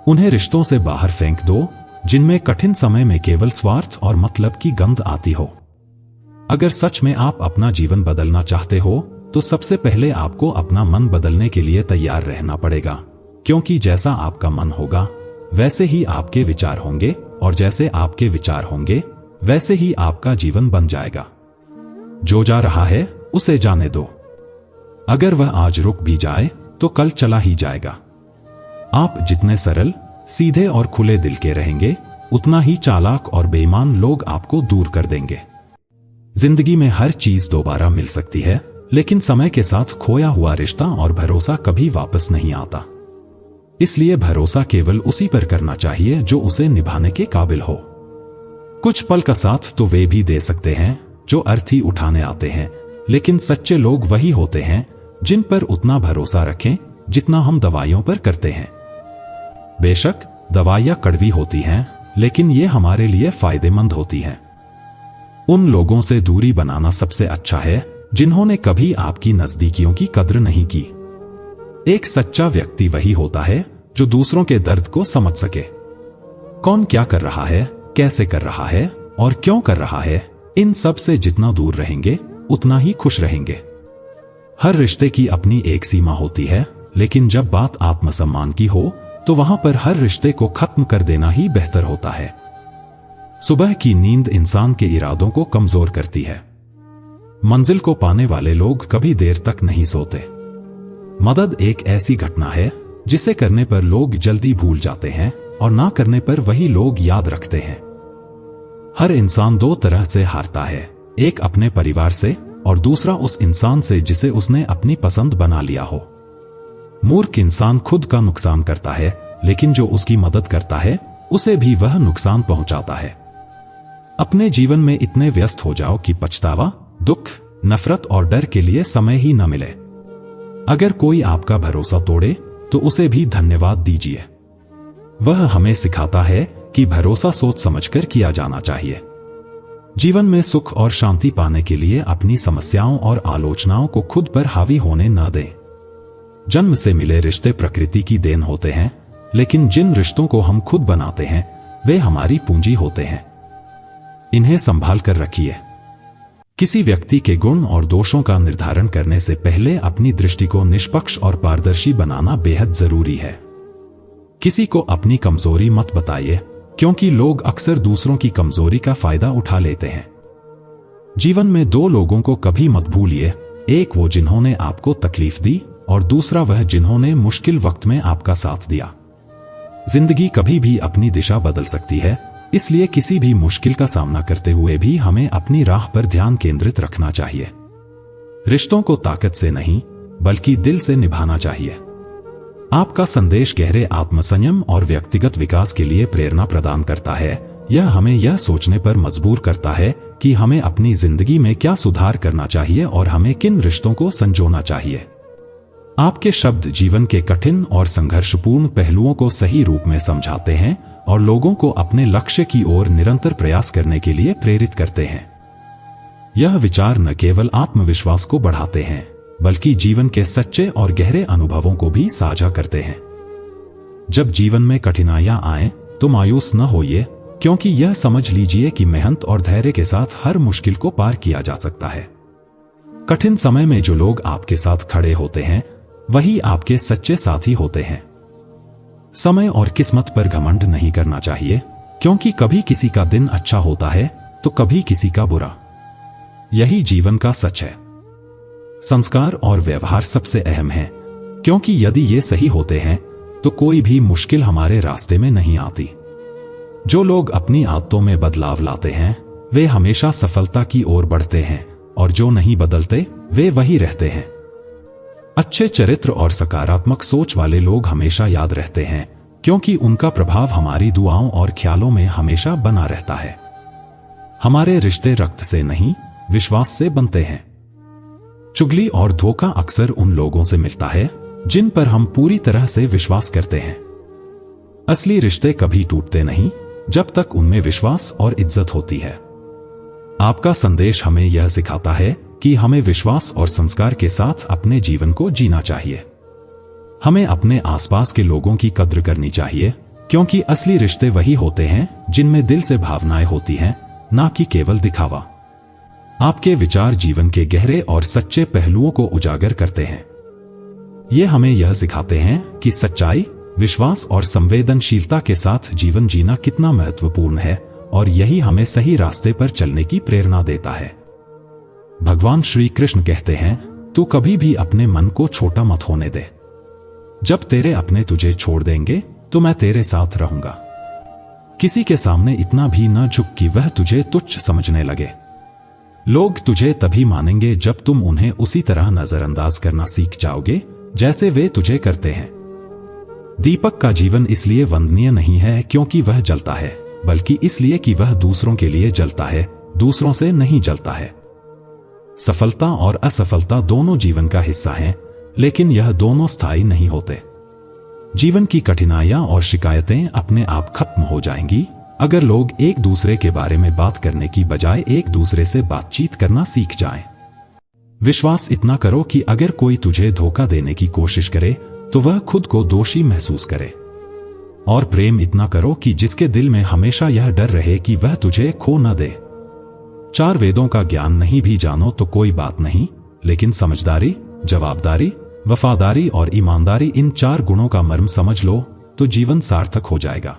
उन्हें रिश्तों से बाहर फेंक दो, जिनमें कठिन समय में केवल स्वार्थ और मतलब की गंध आती हो। अगर सच में आप अपना जीवन बदलना चाहते हो, तो सबसे पहले आपको अपना मन बदलने के लिए तैयार रहना पड़ेगा, क्योंकि जैसा आपका मन होगा वैसे ही आपके विचार होंगे, और जैसे आपके विचार होंगे वैसे ही आपका जीवन बन जाएगा। जो जा रहा है उसे जाने दो। अगर वह आज रुक भी जाए तो कल चला ही जाएगा। आप जितने सरल, सीधे और खुले दिल के रहेंगे, उतना ही चालाक और बेईमान लोग आपको दूर कर देंगे। जिंदगी में हर चीज दोबारा मिल सकती है, लेकिन समय के साथ खोया हुआ रिश्ता और भरोसा कभी वापस नहीं आता। इसलिए भरोसा केवल उसी पर करना चाहिए जो उसे निभाने के काबिल हो। कुछ पल का साथ तो वे भी दे सकते हैं जो अर्थी उठाने आते हैं, लेकिन सच्चे लोग वही होते हैं जिन पर उतना भरोसा रखें जितना हम दवाइयों पर करते हैं। बेशक दवाइयां कड़वी होती हैं, लेकिन ये हमारे लिए फायदेमंद होती हैं। उन लोगों से दूरी बनाना सबसे अच्छा है जिन्होंने कभी आपकी नजदीकियों की कद्र नहीं की। एक सच्चा व्यक्ति वही होता है जो दूसरों के दर्द को समझ सके। कौन क्या कर रहा है, कैसे कर रहा है और क्यों कर रहा है, इन सब से जितना दूर रहेंगे उतना ही खुश रहेंगे। हर रिश्ते की अपनी एक सीमा होती है, लेकिन जब बात आत्मसम्मान की हो तो वहां पर हर रिश्ते को खत्म कर देना ही बेहतर होता है। सुबह की नींद इंसान के इरादों को कमजोर करती है। मंजिल को पाने वाले लोग कभी देर तक नहीं सोते। मदद एक ऐसी घटना है जिसे करने पर लोग जल्दी भूल जाते हैं और ना करने पर वही लोग याद रखते हैं। हर इंसान दो तरह से हारता है, एक अपने परिवार से और दूसरा उस इंसान से जिसे उसने अपनी पसंद बना लिया हो। मूर्ख इंसान खुद का नुकसान करता है, लेकिन जो उसकी मदद करता है उसे भी वह नुकसान पहुंचाता है। अपने जीवन में इतने व्यस्त हो जाओ कि पछतावा, दुख, नफरत और डर के लिए समय ही न मिले। अगर कोई आपका भरोसा तोड़े तो उसे भी धन्यवाद दीजिए। वह हमें सिखाता है कि भरोसा सोच समझकर किया जाना चाहिए। जीवन में सुख और शांति पाने के लिए अपनी समस्याओं और आलोचनाओं को खुद पर हावी होने न दें। जन्म से मिले रिश्ते प्रकृति की देन होते हैं, लेकिन जिन रिश्तों को हम खुद बनाते हैं वे हमारी पूंजी होते हैं। इन्हें संभाल कर रखिए। किसी व्यक्ति के गुण और दोषों का निर्धारण करने से पहले अपनी दृष्टि को निष्पक्ष और पारदर्शी बनाना बेहद जरूरी है। किसी को अपनी कमजोरी मत बताइए, क्योंकि लोग अक्सर दूसरों की कमजोरी का फायदा उठा लेते हैं। जीवन में दो लोगों को कभी मत भूलिए, एक वो जिन्होंने आपको तकलीफ दी और दूसरा वह जिन्होंने मुश्किल वक्त में आपका साथ दिया। जिंदगी कभी भी अपनी दिशा बदल सकती है, इसलिए किसी भी मुश्किल का सामना करते हुए भी हमें अपनी राह पर ध्यान केंद्रित रखना चाहिए। रिश्तों को ताकत से नहीं बल्कि दिल से निभाना चाहिए। आपका संदेश गहरे आत्मसंयम और व्यक्तिगत विकास के लिए प्रेरणा प्रदान करता है। यह हमें यह सोचने पर मजबूर करता है कि हमें अपनी जिंदगी में क्या सुधार करना चाहिए और हमें किन रिश्तों को संजोना चाहिए। आपके शब्द जीवन के कठिन और संघर्षपूर्ण पहलुओं को सही रूप में समझाते हैं और लोगों को अपने लक्ष्य की ओर निरंतर प्रयास करने के लिए प्रेरित करते हैं। यह विचार न केवल आत्मविश्वास को बढ़ाते हैं, बल्कि जीवन के सच्चे और गहरे अनुभवों को भी साझा करते हैं। जब जीवन में कठिनाइयां आएं, तो मायूस न होइए, क्योंकि यह समझ लीजिए कि मेहनत और धैर्य के साथ हर मुश्किल को पार किया जा सकता है। कठिन समय में जो लोग आपके साथ खड़े होते हैं वही आपके सच्चे साथी होते हैं। समय और किस्मत पर घमंड नहीं करना चाहिए, क्योंकि कभी किसी का दिन अच्छा होता है तो कभी किसी का बुरा। यही जीवन का सच है। संस्कार और व्यवहार सबसे अहम है, क्योंकि यदि ये सही होते हैं तो कोई भी मुश्किल हमारे रास्ते में नहीं आती। जो लोग अपनी आदतों में बदलाव लाते हैं वे हमेशा सफलता की ओर बढ़ते हैं, और जो नहीं बदलते वे वही रहते हैं। अच्छे चरित्र और सकारात्मक सोच वाले लोग हमेशा याद रहते हैं, क्योंकि उनका प्रभाव हमारी दुआओं और ख्यालों में हमेशा बना रहता है। हमारे रिश्ते रक्त से नहीं, विश्वास से बनते हैं। चुगली और धोखा अक्सर उन लोगों से मिलता है जिन पर हम पूरी तरह से विश्वास करते हैं। असली रिश्ते कभी टूटते नहीं जब तक उनमें विश्वास और इज्जत होती है। आपका संदेश हमें यह सिखाता है कि हमें विश्वास और संस्कार के साथ अपने जीवन को जीना चाहिए। हमें अपने आसपास के लोगों की कद्र करनी चाहिए, क्योंकि असली रिश्ते वही होते हैं जिनमें दिल से भावनाएं होती हैं, ना कि केवल दिखावा। आपके विचार जीवन के गहरे और सच्चे पहलुओं को उजागर करते हैं। ये हमें यह सिखाते हैं कि सच्चाई, विश्वास और संवेदनशीलता के साथ जीवन जीना कितना महत्वपूर्ण है, और यही हमें सही रास्ते पर चलने की प्रेरणा देता है। भगवान श्री कृष्ण कहते हैं, तू कभी भी अपने मन को छोटा मत होने दे। जब तेरे अपने तुझे छोड़ देंगे तो मैं तेरे साथ रहूंगा। किसी के सामने इतना भी न झुक कि वह तुझे तुच्छ समझने लगे। लोग तुझे तभी मानेंगे जब तुम उन्हें उसी तरह नजरअंदाज करना सीख जाओगे जैसे वे तुझे करते हैं। दीपक का जीवन इसलिए वंदनीय नहीं है क्योंकि वह जलता है, बल्कि इसलिए कि वह दूसरों के लिए जलता है, दूसरों से नहीं जलता है। सफलता और असफलता दोनों जीवन का हिस्सा हैं, लेकिन यह दोनों स्थायी नहीं होते। जीवन की कठिनाइयां और शिकायतें अपने आप खत्म हो जाएंगी अगर लोग एक दूसरे के बारे में बात करने की बजाय एक दूसरे से बातचीत करना सीख जाएं। विश्वास इतना करो कि अगर कोई तुझे धोखा देने की कोशिश करे तो वह खुद को दोषी महसूस करे। और प्रेम इतना करो कि जिसके दिल में हमेशा यह डर रहे कि वह तुझे खो न दे। 4 वेदों का ज्ञान नहीं भी जानो तो कोई बात नहीं, लेकिन समझदारी, जवाबदारी, वफादारी और ईमानदारी, इन 4 गुणों का मर्म समझ लो तो जीवन सार्थक हो जाएगा।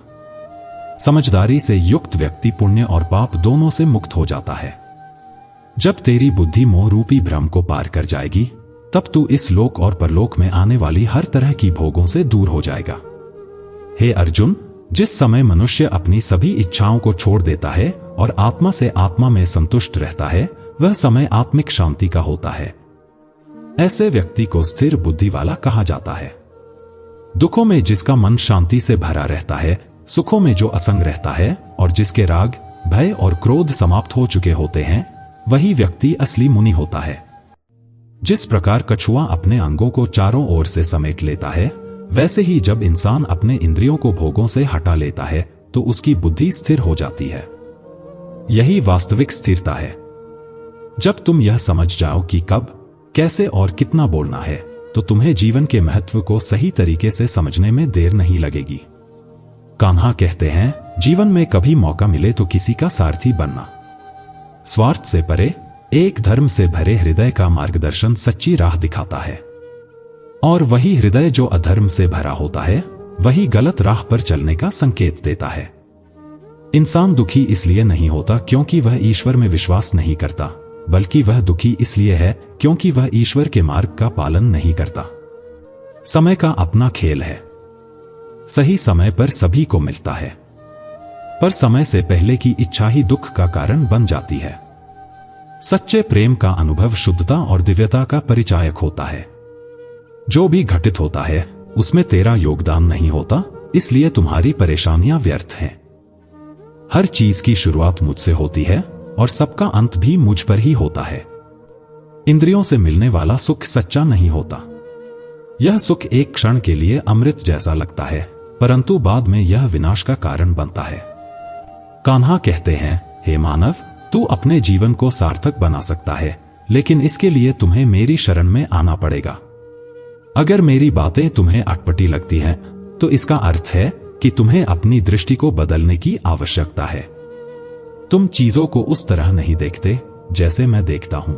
समझदारी से युक्त व्यक्ति पुण्य और पाप दोनों से मुक्त हो जाता है। जब तेरी बुद्धि मोह रूपी भ्रम को पार कर जाएगी, तब तू इस लोक और परलोक में आने वाली हर तरह की भोगों से दूर हो जाएगा। हे अर्जुन, जिस समय मनुष्य अपनी सभी इच्छाओं को छोड़ देता है और आत्मा से आत्मा में संतुष्ट रहता है, वह समय आत्मिक शांति का होता है। ऐसे व्यक्ति को स्थिर बुद्धि वाला कहा जाता है। दुखों में जिसका मन शांति से भरा रहता है, सुखों में जो असंग रहता है और जिसके राग, भय और क्रोध समाप्त हो चुके होते हैं, वही व्यक्ति असली मुनि होता है। जिस प्रकार कछुआ अपने अंगों को चारों ओर से समेट लेता है, वैसे ही जब इंसान अपने इंद्रियों को भोगों से हटा लेता है तो उसकी बुद्धि स्थिर हो जाती है। यही वास्तविक स्थिरता है। जब तुम यह समझ जाओ कि कब, कैसे और कितना बोलना है, तो तुम्हें जीवन के महत्व को सही तरीके से समझने में देर नहीं लगेगी। कान्हा कहते हैं, जीवन में कभी मौका मिले तो किसी का सारथी बनना। स्वार्थ से परे एक धर्म से भरे हृदय का मार्गदर्शन सच्ची राह दिखाता है, और वही हृदय जो अधर्म से भरा होता है, वही गलत राह पर चलने का संकेत देता है। इंसान दुखी इसलिए नहीं होता क्योंकि वह ईश्वर में विश्वास नहीं करता, बल्कि वह दुखी इसलिए है क्योंकि वह ईश्वर के मार्ग का पालन नहीं करता। समय का अपना खेल है। सही समय पर सभी को मिलता है, पर समय से पहले की इच्छा ही दुख का कारण बन जाती है। सच्चे प्रेम का अनुभव शुद्धता और दिव्यता का परिचायक होता है। जो भी घटित होता है उसमें तेरा योगदान नहीं होता, इसलिए तुम्हारी परेशानियां व्यर्थ हैं। हर चीज की शुरुआत मुझसे होती है और सबका अंत भी मुझ पर ही होता है। इंद्रियों से मिलने वाला सुख सच्चा नहीं होता। यह सुख एक क्षण के लिए अमृत जैसा लगता है, परंतु बाद में यह विनाश का कारण बनता है। कान्हा कहते हैं, हे मानव, तू अपने जीवन को सार्थक बना सकता है, लेकिन इसके लिए तुम्हें मेरी शरण में आना पड़ेगा। अगर मेरी बातें तुम्हें अटपटी लगती हैं, तो इसका अर्थ है कि तुम्हें अपनी दृष्टि को बदलने की आवश्यकता है। तुम चीजों को उस तरह नहीं देखते जैसे मैं देखता हूं।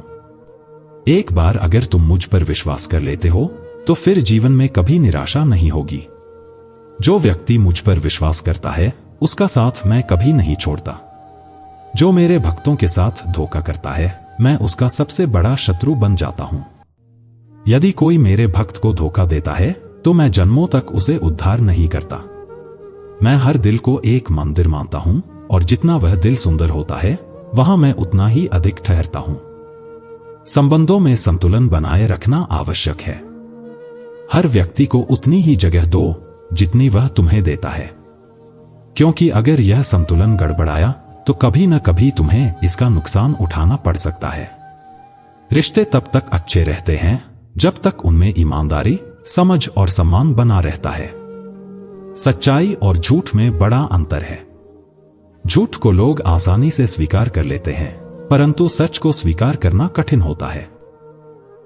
एक बार अगर तुम मुझ पर विश्वास कर लेते हो, तो फिर जीवन में कभी निराशा नहीं होगी। जो व्यक्ति मुझ पर विश्वास करता है, उसका साथ मैं कभी नहीं छोड़ता। जो मेरे भक्तों के साथ धोखा करता है, मैं उसका सबसे बड़ा शत्रु बन जाता हूं। यदि कोई मेरे भक्त को धोखा देता है, तो मैं जन्मों तक उसे उद्धार नहीं करता। मैं हर दिल को एक मंदिर मानता हूं, और जितना वह दिल सुंदर होता है, वहां मैं उतना ही अधिक ठहरता हूं। संबंधों में संतुलन बनाए रखना आवश्यक है। हर व्यक्ति को उतनी ही जगह दो जितनी वह तुम्हें देता है, क्योंकि अगर यह संतुलन गड़बड़ाया तो कभी न कभी तुम्हें इसका नुकसान उठाना पड़ सकता है। रिश्ते तब तक अच्छे रहते हैं जब तक उनमें ईमानदारी, समझ और सम्मान बना रहता है। सच्चाई और झूठ में बड़ा अंतर है। झूठ को लोग आसानी से स्वीकार कर लेते हैं, परंतु सच को स्वीकार करना कठिन होता है।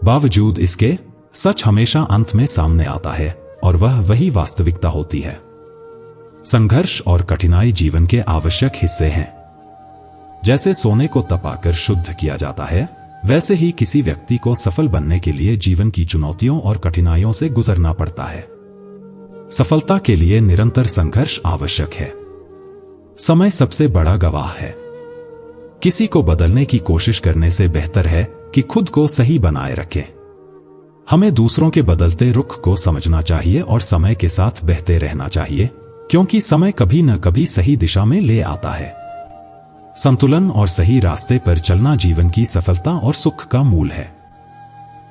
बावजूद इसके, सच हमेशा अंत में सामने आता है, और वह वही वास्तविकता होती है। संघर्ष और कठिनाई जीवन के आवश्यक हिस्से हैं। जैसे सोने को तपाकर शुद्ध किया जाता है, वैसे ही किसी व्यक्ति को सफल बनने के लिए जीवन की चुनौतियों और कठिनाइयों से गुजरना पड़ता है। सफलता के लिए निरंतर संघर्ष आवश्यक है। समय सबसे बड़ा गवाह है। किसी को बदलने की कोशिश करने से बेहतर है कि खुद को सही बनाए रखें। हमें दूसरों के बदलते रुख को समझना चाहिए और समय के साथ बहते रहना चाहिए, क्योंकि समय कभी न कभी सही दिशा में ले आता है। संतुलन और सही रास्ते पर चलना जीवन की सफलता और सुख का मूल है।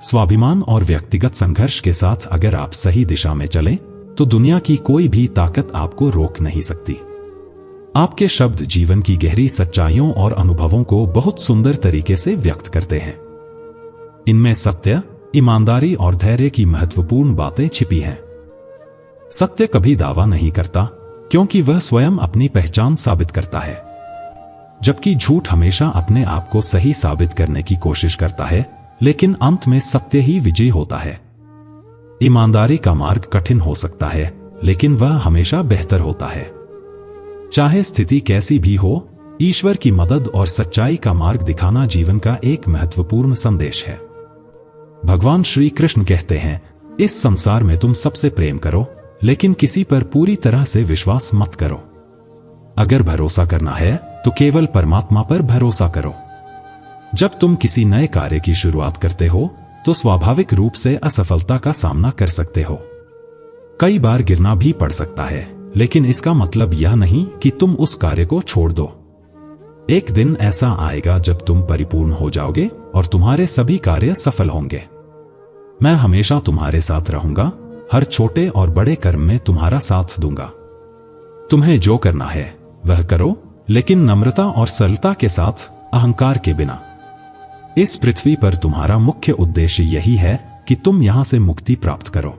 स्वाभिमान और व्यक्तिगत संघर्ष के साथ अगर आप सही दिशा में चलें, तो दुनिया की कोई भी ताकत आपको रोक नहीं सकती। आपके शब्द जीवन की गहरी सच्चाइयों और अनुभवों को बहुत सुंदर तरीके से व्यक्त करते हैं। इनमें सत्य, ईमानदारी और धैर्य की महत्वपूर्ण बातें छिपी हैं। सत्य कभी दावा नहीं करता, क्योंकि वह स्वयं अपनी पहचान साबित करता है, जबकि झूठ हमेशा अपने आप को सही साबित करने की कोशिश करता है, लेकिन अंत में सत्य ही विजयी होता है। ईमानदारी का मार्ग कठिन हो सकता है, लेकिन वह हमेशा बेहतर होता है। चाहे स्थिति कैसी भी हो, ईश्वर की मदद और सच्चाई का मार्ग दिखाना जीवन का एक महत्वपूर्ण संदेश है। भगवान श्री कृष्ण कहते हैं, इस संसार में तुम सबसे प्रेम करो, लेकिन किसी पर पूरी तरह से विश्वास मत करो। अगर भरोसा करना है तो केवल परमात्मा पर भरोसा करो। जब तुम किसी नए कार्य की शुरुआत करते हो तो स्वाभाविक रूप से असफलता का सामना कर सकते हो। कई बार गिरना भी पड़ सकता है, लेकिन इसका मतलब यह नहीं कि तुम उस कार्य को छोड़ दो। एक दिन ऐसा आएगा जब तुम परिपूर्ण हो जाओगे और तुम्हारे सभी कार्य सफल होंगे। मैं हमेशा तुम्हारे साथ रहूंगा, हर छोटे और बड़े कर्म में तुम्हारा साथ दूंगा। तुम्हें जो करना है वह करो, लेकिन नम्रता और सरलता के साथ, अहंकार के बिना। इस पृथ्वी पर तुम्हारा मुख्य उद्देश्य यही है कि तुम यहां से मुक्ति प्राप्त करो।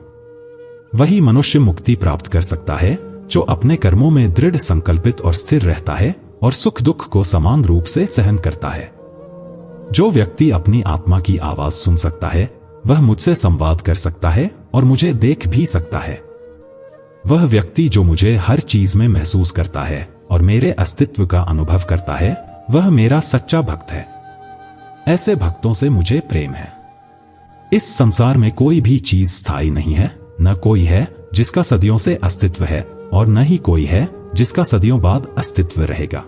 वही मनुष्य मुक्ति प्राप्त कर सकता है जो अपने कर्मों में दृढ़ संकल्पित और स्थिर रहता है और सुख दुख को समान रूप से सहन करता है। जो व्यक्ति अपनी आत्मा की आवाज सुन सकता है, वह मुझसे संवाद कर सकता है और मुझे देख भी सकता है। वह व्यक्ति जो मुझे हर चीज में महसूस करता है और मेरे अस्तित्व का अनुभव करता है, वह मेरा सच्चा भक्त है। ऐसे भक्तों से मुझे प्रेम है। इस संसार में कोई भी चीज स्थायी नहीं है। न कोई है जिसका सदियों से अस्तित्व है और न ही कोई है जिसका सदियों बाद अस्तित्व रहेगा।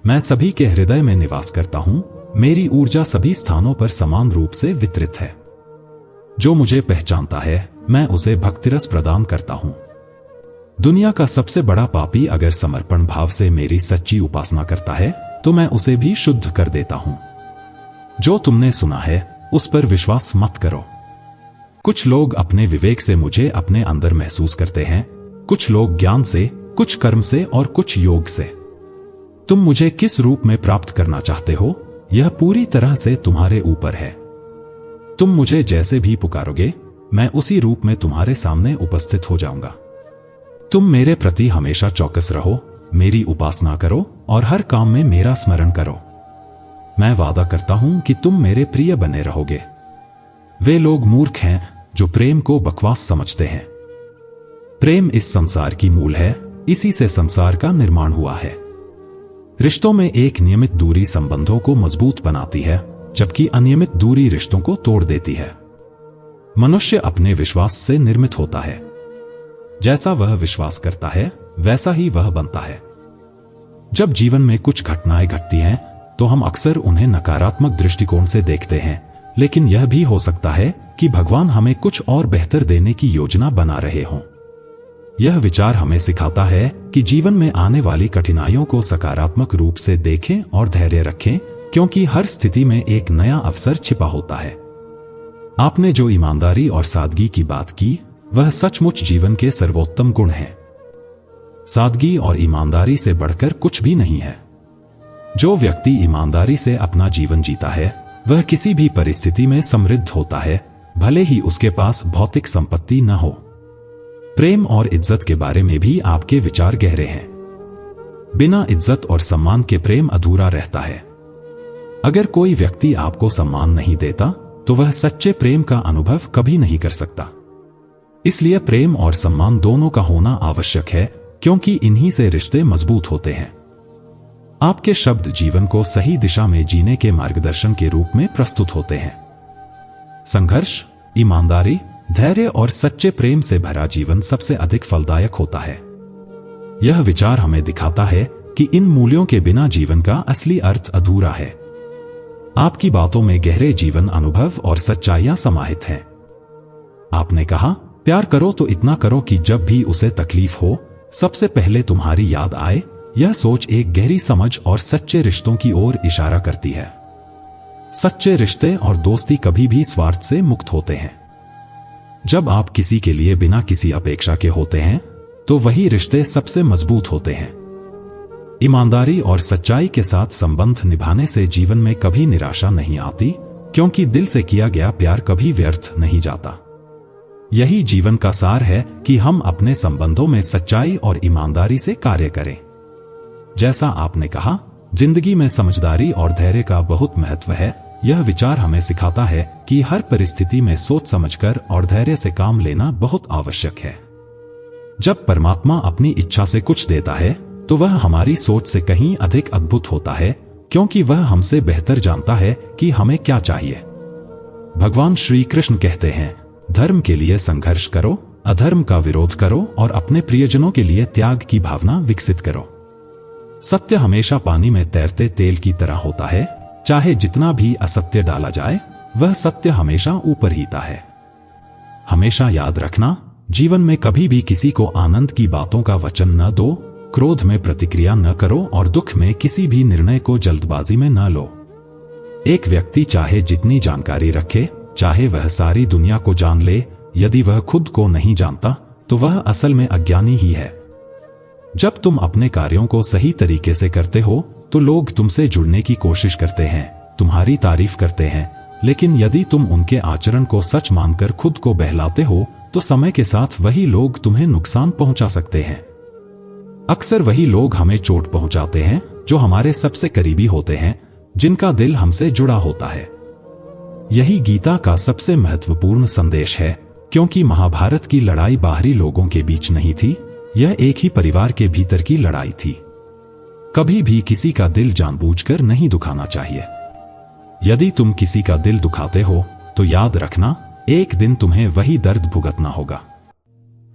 मैं सभी के हृदय में निवास करता हूं। मेरी ऊर्जा सभी स्थानों पर समान रूप से वितरित है। जो मुझे पहचानता है, मैं उसे भक्तिरस प्रदान करता हूं। दुनिया का सबसे बड़ा पापी अगर समर्पण भाव से मेरी सच्ची उपासना करता है तो मैं उसे भी शुद्ध कर देता हूं। जो तुमने सुना है उस पर विश्वास मत करो। कुछ लोग अपने विवेक से मुझे अपने अंदर महसूस करते हैं, कुछ लोग ज्ञान से, कुछ कर्म से और कुछ योग से। तुम मुझे किस रूप में प्राप्त करना चाहते हो, यह पूरी तरह से तुम्हारे ऊपर है। तुम मुझे जैसे भी पुकारोगे, मैं उसी रूप में तुम्हारे सामने उपस्थित हो जाऊंगा। तुम मेरे प्रति हमेशा चौकस रहो, मेरी उपासना करो और हर काम में मेरा स्मरण करो। मैं वादा करता हूं कि तुम मेरे प्रिय बने रहोगे। वे लोग मूर्ख हैं जो प्रेम को बकवास समझते हैं। प्रेम इस संसार की मूल है, इसी से संसार का निर्माण हुआ है। रिश्तों में एक नियमित दूरी संबंधों को मजबूत बनाती है, जबकि अनियमित दूरी रिश्तों को तोड़ देती है। मनुष्य अपने विश्वास से निर्मित होता है। जैसा वह विश्वास करता है, वैसा ही वह बनता है। जब जीवन में कुछ घटनाएं घटती हैं, तो हम अक्सर उन्हें नकारात्मक दृष्टिकोण से देखते हैं, लेकिन यह भी हो सकता है कि भगवान हमें कुछ और बेहतर देने की योजना बना रहे हों। यह विचार हमें सिखाता है कि जीवन में आने वाली कठिनाइयों को सकारात्मक रूप से देखें और धैर्य रखें, क्योंकि हर स्थिति में एक नया अवसर छिपा होता है। आपने जो ईमानदारी और सादगी की बात की, वह सचमुच जीवन के सर्वोत्तम गुण हैं। सादगी और ईमानदारी से बढ़कर कुछ भी नहीं है। जो व्यक्ति ईमानदारी से अपना जीवन जीता है, वह किसी भी परिस्थिति में समृद्ध होता है, भले ही उसके पास भौतिक संपत्ति न हो। प्रेम और इज्जत के बारे में भी आपके विचार गहरे हैं। बिना इज्जत और सम्मान के प्रेम अधूरा रहता है। अगर कोई व्यक्ति आपको सम्मान नहीं देता, तो वह सच्चे प्रेम का अनुभव कभी नहीं कर सकता। इसलिए प्रेम और सम्मान दोनों का होना आवश्यक है, क्योंकि इन्हीं से रिश्ते मजबूत होते हैं। आपके शब्द जीवन को सही दिशा में जीने के मार्गदर्शन के रूप में प्रस्तुत होते हैं। संघर्ष, ईमानदारी, धैर्य और सच्चे प्रेम से भरा जीवन सबसे अधिक फलदायक होता है। यह विचार हमें दिखाता है कि इन मूल्यों के बिना जीवन का असली अर्थ अधूरा है। आपकी बातों में गहरे जीवन अनुभव और सच्चाइयां समाहित हैं। आपने कहा, प्यार करो तो इतना करो कि जब भी उसे तकलीफ हो, सबसे पहले तुम्हारी याद आए। यह सोच एक गहरी समझ और सच्चे रिश्तों की ओर इशारा करती है। सच्चे रिश्ते और दोस्ती कभी भी स्वार्थ से मुक्त होते हैं। जब आप किसी के लिए बिना किसी अपेक्षा के होते हैं, तो वही रिश्ते सबसे मजबूत होते हैं। ईमानदारी और सच्चाई के साथ संबंध निभाने से जीवन में कभी निराशा नहीं आती, क्योंकि दिल से किया गया प्यार कभी व्यर्थ नहीं जाता। यही जीवन का सार है कि हम अपने संबंधों में सच्चाई और ईमानदारी से कार्य करें। जैसा आपने कहा, जिंदगी में समझदारी और धैर्य का बहुत महत्व है। यह विचार हमें सिखाता है कि हर परिस्थिति में सोच समझकर और धैर्य से काम लेना बहुत आवश्यक है। जब परमात्मा अपनी इच्छा से कुछ देता है तो वह हमारी सोच से कहीं अधिक अद्भुत होता है, क्योंकि वह हमसे बेहतर जानता है कि हमें क्या चाहिए। भगवान श्री कृष्ण कहते हैं, धर्म के लिए संघर्ष करो, अधर्म का विरोध करो और अपने प्रियजनों के लिए त्याग की भावना विकसित करो। सत्य हमेशा पानी में तैरते तेल की तरह होता है, चाहे जितना भी असत्य डाला जाए वह सत्य हमेशा ऊपर हीता है। हमेशा याद रखना, जीवन में कभी भी किसी को आनंद की बातों का वचन न दो, क्रोध में प्रतिक्रिया न करो और दुख में किसी भी निर्णय को जल्दबाजी में न लो। एक व्यक्ति चाहे जितनी जानकारी रखे, चाहे वह सारी दुनिया को जान ले, यदि वह खुद को नहीं जानता तो वह असल में अज्ञानी ही है। जब तुम अपने कार्यों को सही तरीके से करते हो तो लोग तुमसे जुड़ने की कोशिश करते हैं, तुम्हारी तारीफ करते हैं, लेकिन यदि तुम उनके आचरण को सच मानकर खुद को बहलाते हो तो समय के साथ वही लोग तुम्हें नुकसान पहुंचा सकते हैं। अक्सर वही लोग हमें चोट पहुंचाते हैं जो हमारे सबसे करीबी होते हैं, जिनका दिल हमसे जुड़ा होता है। यही गीता का सबसे महत्वपूर्ण संदेश है, क्योंकि महाभारत की लड़ाई बाहरी लोगों के बीच नहीं थी, यह एक ही परिवार के भीतर की लड़ाई थी। कभी भी किसी का दिल जानबूझकर नहीं दुखाना चाहिए। यदि तुम किसी का दिल दुखाते हो तो याद रखना, एक दिन तुम्हें वही दर्द भुगतना होगा।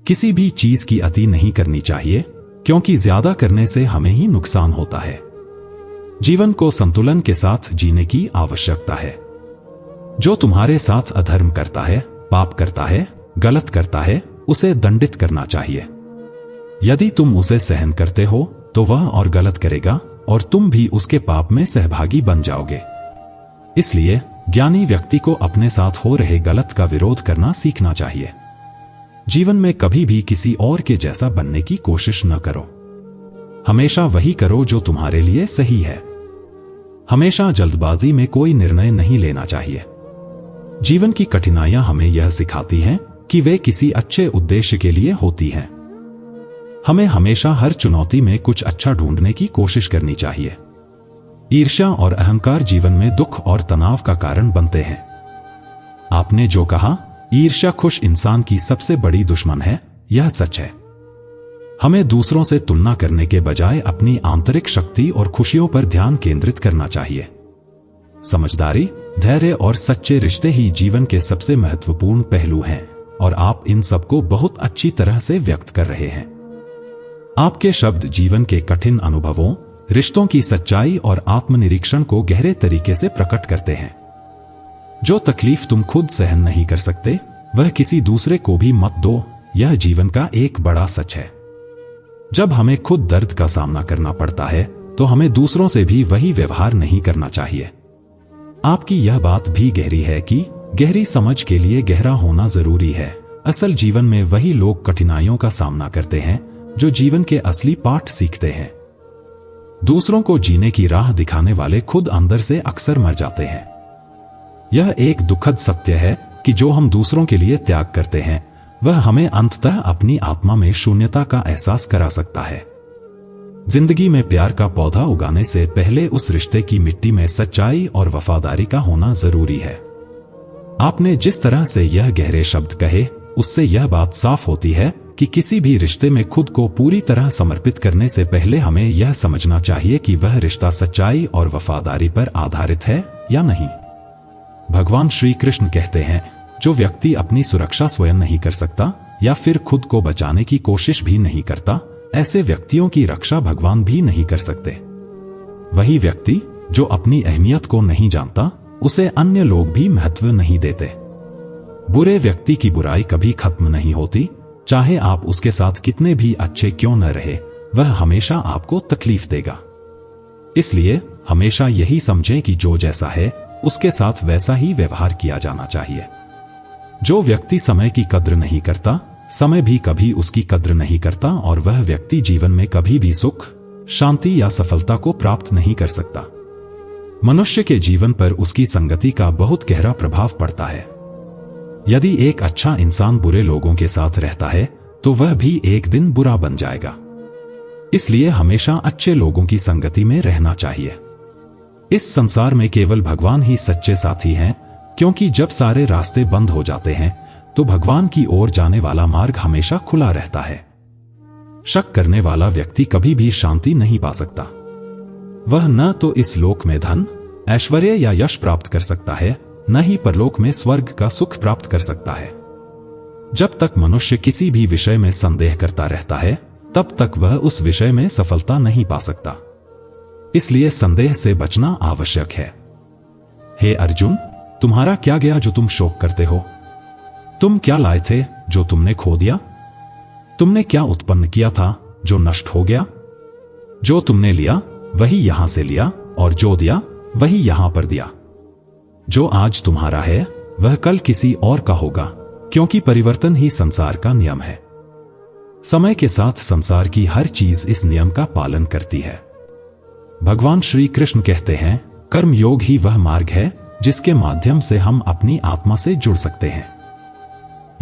किसी भी चीज की अति नहीं करनी चाहिए, क्योंकि ज्यादा करने से हमें ही नुकसान होता है। जीवन को संतुलन के साथ जीने की आवश्यकता है। जो तुम्हारे साथ अधर्म करता है, पाप करता है, गलत करता है, उसे दंडित करना चाहिए। यदि तुम उसे सहन करते हो तो वह और गलत करेगा और तुम भी उसके पाप में सहभागी बन जाओगे। इसलिए ज्ञानी व्यक्ति को अपने साथ हो रहे गलत का विरोध करना सीखना चाहिए। जीवन में कभी भी किसी और के जैसा बनने की कोशिश न करो। हमेशा वही करो जो तुम्हारे लिए सही है। हमेशा जल्दबाजी में कोई निर्णय नहीं लेना चाहिए। जीवन की कठिनाइयां हमें यह सिखाती हैं कि वे किसी अच्छे उद्देश्य के लिए होती हैं। हमें हमेशा हर चुनौती में कुछ अच्छा ढूंढने की कोशिश करनी चाहिए। ईर्ष्या और अहंकार जीवन में दुख और तनाव का कारण बनते हैं। आपने जो कहा, ईर्ष्या खुश इंसान की सबसे बड़ी दुश्मन है, यह सच है। हमें दूसरों से तुलना करने के बजाय अपनी आंतरिक शक्ति और खुशियों पर ध्यान केंद्रित करना चाहिए। समझदारी, धैर्य और सच्चे रिश्ते ही जीवन के सबसे महत्वपूर्ण पहलू हैं, और आप इन सबको बहुत अच्छी तरह से व्यक्त कर रहे हैं। आपके शब्द जीवन के कठिन अनुभवों, रिश्तों की सच्चाई और आत्मनिरीक्षण को गहरे तरीके से प्रकट करते हैं। जो तकलीफ तुम खुद सहन नहीं कर सकते, वह किसी दूसरे को भी मत दो, यह जीवन का एक बड़ा सच है। जब हमें खुद दर्द का सामना करना पड़ता है तो हमें दूसरों से भी वही व्यवहार नहीं करना चाहिए। आपकी यह बात भी गहरी है कि गहरी समझ के लिए गहरा होना जरूरी है। असल जीवन में वही लोग कठिनाइयों का सामना करते हैं जो जीवन के असली पाठ सीखते हैं। दूसरों को जीने की राह दिखाने वाले खुद अंदर से अक्सर मर जाते हैं। यह एक दुखद सत्य है कि जो हम दूसरों के लिए त्याग करते हैं, वह हमें अंततः अपनी आत्मा में शून्यता का एहसास करा सकता है। जिंदगी में प्यार का पौधा उगाने से पहले उस रिश्ते की मिट्टी में सच्चाई और वफादारी का होना जरूरी है। आपने जिस तरह से यह गहरे शब्द कहे, उससे यह बात साफ होती है कि किसी भी रिश्ते में खुद को पूरी तरह समर्पित करने से पहले हमें यह समझना चाहिए कि वह रिश्ता सच्चाई और वफादारी पर आधारित है या नहीं। भगवान श्री कृष्ण कहते हैं, जो व्यक्ति अपनी सुरक्षा स्वयं नहीं कर सकता या फिर खुद को बचाने की कोशिश भी नहीं करता, ऐसे व्यक्तियों की रक्षा भगवान भी नहीं कर सकते। वही व्यक्ति जो अपनी अहमियत को नहीं जानता, उसे अन्य लोग भी महत्व नहीं देते। बुरे व्यक्ति की बुराई कभी खत्म नहीं होती, चाहे आप उसके साथ कितने भी अच्छे क्यों न रहे, वह हमेशा आपको तकलीफ देगा। इसलिए हमेशा यही समझें कि जो जैसा है उसके साथ वैसा ही व्यवहार किया जाना चाहिए। जो व्यक्ति समय की कद्र नहीं करता, समय भी कभी उसकी कद्र नहीं करता, और वह व्यक्ति जीवन में कभी भी सुख, शांति या सफलता को प्राप्त नहीं कर सकता। मनुष्य के जीवन पर उसकी संगति का बहुत गहरा प्रभाव पड़ता है। यदि एक अच्छा इंसान बुरे लोगों के साथ रहता है तो वह भी एक दिन बुरा बन जाएगा। इसलिए हमेशा अच्छे लोगों की संगति में रहना चाहिए। इस संसार में केवल भगवान ही सच्चे साथी हैं, क्योंकि जब सारे रास्ते बंद हो जाते हैं तो भगवान की ओर जाने वाला मार्ग हमेशा खुला रहता है। शक करने वाला व्यक्ति कभी भी शांति नहीं पा सकता। वह न तो इस लोक में धन, ऐश्वर्य या यश प्राप्त कर सकता है, न ही परलोक में स्वर्ग का सुख प्राप्त कर सकता है। जब तक मनुष्य किसी भी विषय में संदेह करता रहता है, तब तक वह उस विषय में सफलता नहीं पा सकता। इसलिए संदेह से बचना आवश्यक है। हे अर्जुन, तुम्हारा क्या गया जो तुम शोक करते हो? तुम क्या लाए थे जो तुमने खो दिया? तुमने क्या उत्पन्न किया था जो नष्ट हो गया? जो तुमने लिया वही यहां से लिया, और जो दिया वही यहां पर दिया। जो आज तुम्हारा है वह कल किसी और का होगा, क्योंकि परिवर्तन ही संसार का नियम है। समय के साथ संसार की हर चीज इस नियम का पालन करती है। भगवान श्री कृष्ण कहते हैं, कर्म योग ही वह मार्ग है जिसके माध्यम से हम अपनी आत्मा से जुड़ सकते हैं।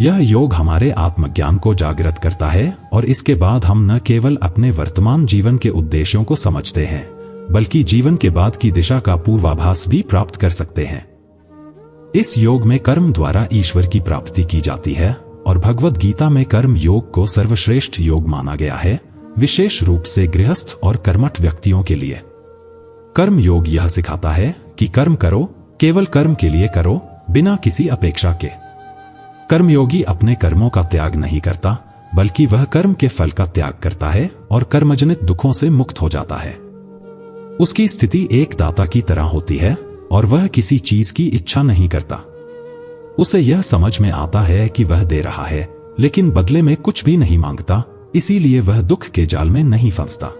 यह योग हमारे आत्मज्ञान को जागृत करता है, और इसके बाद हम न केवल अपने वर्तमान जीवन के उद्देश्यों को समझते हैं, बल्कि जीवन के बाद की दिशा का पूर्वाभास भी प्राप्त कर सकते हैं। इस योग में कर्म द्वारा ईश्वर की प्राप्ति की जाती है, और भगवद गीता में कर्म योग को सर्वश्रेष्ठ योग माना गया है, विशेष रूप से गृहस्थ और कर्मठ व्यक्तियों के लिए। कर्म योग यह सिखाता है कि कर्म करो, केवल कर्म के लिए करो, बिना किसी अपेक्षा के। कर्मयोगी अपने कर्मों का त्याग नहीं करता, बल्कि वह कर्म के फल का त्याग करता है और कर्मजनित दुखों से मुक्त हो जाता है। उसकी स्थिति एक दाता की तरह होती है, और वह किसी चीज की इच्छा नहीं करता। उसे यह समझ में आता है कि वह दे रहा है, लेकिन बदले में कुछ भी नहीं मांगता, इसीलिए वह दुख के जाल में नहीं फंसता।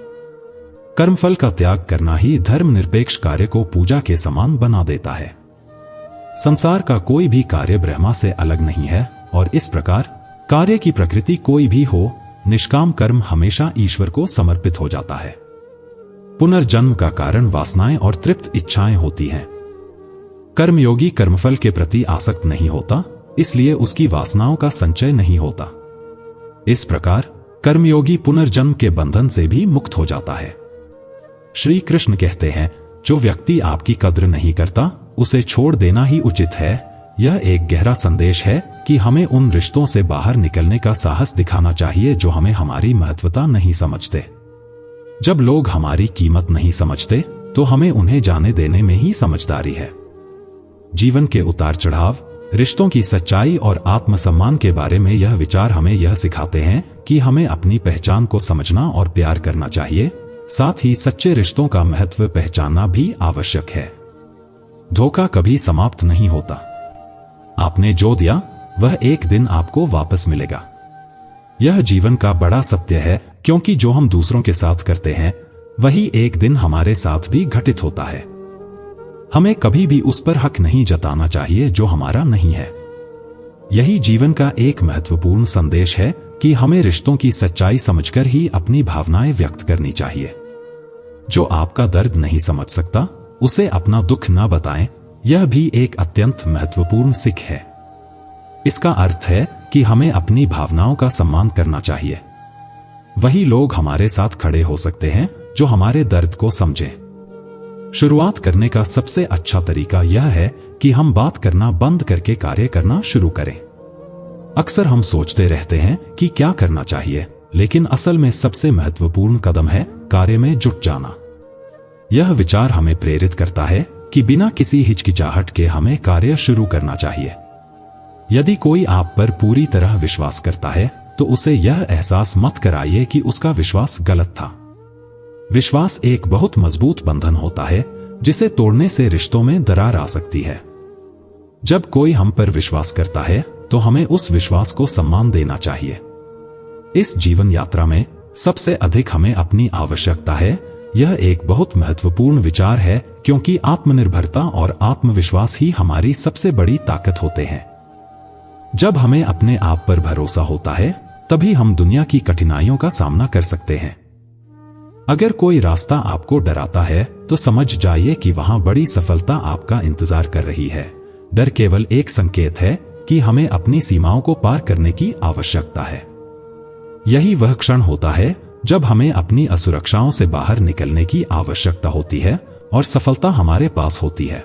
कर्मफल का त्याग करना ही धर्मनिरपेक्ष कार्य को पूजा के समान बना देता है। संसार का कोई भी कार्य ब्रह्मा से अलग नहीं है, और इस प्रकार कार्य की प्रकृति कोई भी हो, निष्काम कर्म हमेशा ईश्वर को समर्पित हो जाता है। पुनर्जन्म का कारण वासनाएं और तृप्त इच्छाएं होती हैं। कर्मयोगी कर्मफल के प्रति आसक्त नहीं होता, इसलिए उसकी वासनाओं का संचय नहीं होता। इस प्रकार कर्मयोगी पुनर्जन्म के बंधन से भी मुक्त हो जाता है। श्री कृष्ण कहते हैं, जो व्यक्ति आपकी कद्र नहीं करता, उसे छोड़ देना ही उचित है। यह एक गहरा संदेश है कि हमें उन रिश्तों से बाहर निकलने का साहस दिखाना चाहिए जो हमें हमारी महत्वता नहीं समझते। जब लोग हमारी कीमत नहीं समझते, तो हमें उन्हें जाने देने में ही समझदारी है। जीवन के उतार चढ़ाव, रिश्तों की सच्चाई और आत्मसम्मान के बारे में यह विचार हमें यह सिखाते हैं कि हमें अपनी पहचान को समझना और प्यार करना चाहिए। साथ ही सच्चे रिश्तों का महत्व पहचानना भी आवश्यक है। धोखा कभी समाप्त नहीं होता। आपने जो दिया वह एक दिन आपको वापस मिलेगा। यह जीवन का बड़ा सत्य है, क्योंकि जो हम दूसरों के साथ करते हैं वही एक दिन हमारे साथ भी घटित होता है। हमें कभी भी उस पर हक नहीं जताना चाहिए जो हमारा नहीं है। यही जीवन का एक महत्वपूर्ण संदेश है कि हमें रिश्तों की सच्चाई समझकर ही अपनी भावनाएं व्यक्त करनी चाहिए। जो आपका दर्द नहीं समझ सकता, उसे अपना दुख न बताएं। यह भी एक अत्यंत महत्वपूर्ण सीख है। इसका अर्थ है कि हमें अपनी भावनाओं का सम्मान करना चाहिए। वही लोग हमारे साथ खड़े हो सकते हैं जो हमारे दर्द को समझें। शुरुआत करने का सबसे अच्छा तरीका यह है कि हम बात करना बंद करके कार्य करना शुरू करें। अक्सर हम सोचते रहते हैं कि क्या करना चाहिए, लेकिन असल में सबसे महत्वपूर्ण कदम है कार्य में जुट जाना। यह विचार हमें प्रेरित करता है कि बिना किसी हिचकिचाहट के हमें कार्य शुरू करना चाहिए। यदि कोई आप पर पूरी तरह विश्वास करता है, तो उसे यह एहसास मत कराइए कि उसका विश्वास गलत था। विश्वास एक बहुत मजबूत बंधन होता है, जिसे तोड़ने से रिश्तों में दरार आ सकती है। जब कोई हम पर विश्वास करता है, तो हमें उस विश्वास को सम्मान देना चाहिए। इस जीवन यात्रा में सबसे अधिक हमें अपनी आवश्यकता है। यह एक बहुत महत्वपूर्ण विचार है, क्योंकि आत्मनिर्भरता और आत्मविश्वास ही हमारी सबसे बड़ी ताकत होते हैं। जब हमें अपने आप पर भरोसा होता है, तभी हम दुनिया की कठिनाइयों का सामना कर सकते हैं। अगर कोई रास्ता आपको डराता है, तो समझ जाइए कि वहां बड़ी सफलता आपका इंतजार कर रही है। डर केवल एक संकेत है कि हमें अपनी सीमाओं को पार करने की आवश्यकता है। यही वह क्षण होता है जब हमें अपनी असुरक्षाओं से बाहर निकलने की आवश्यकता होती है और सफलता हमारे पास होती है।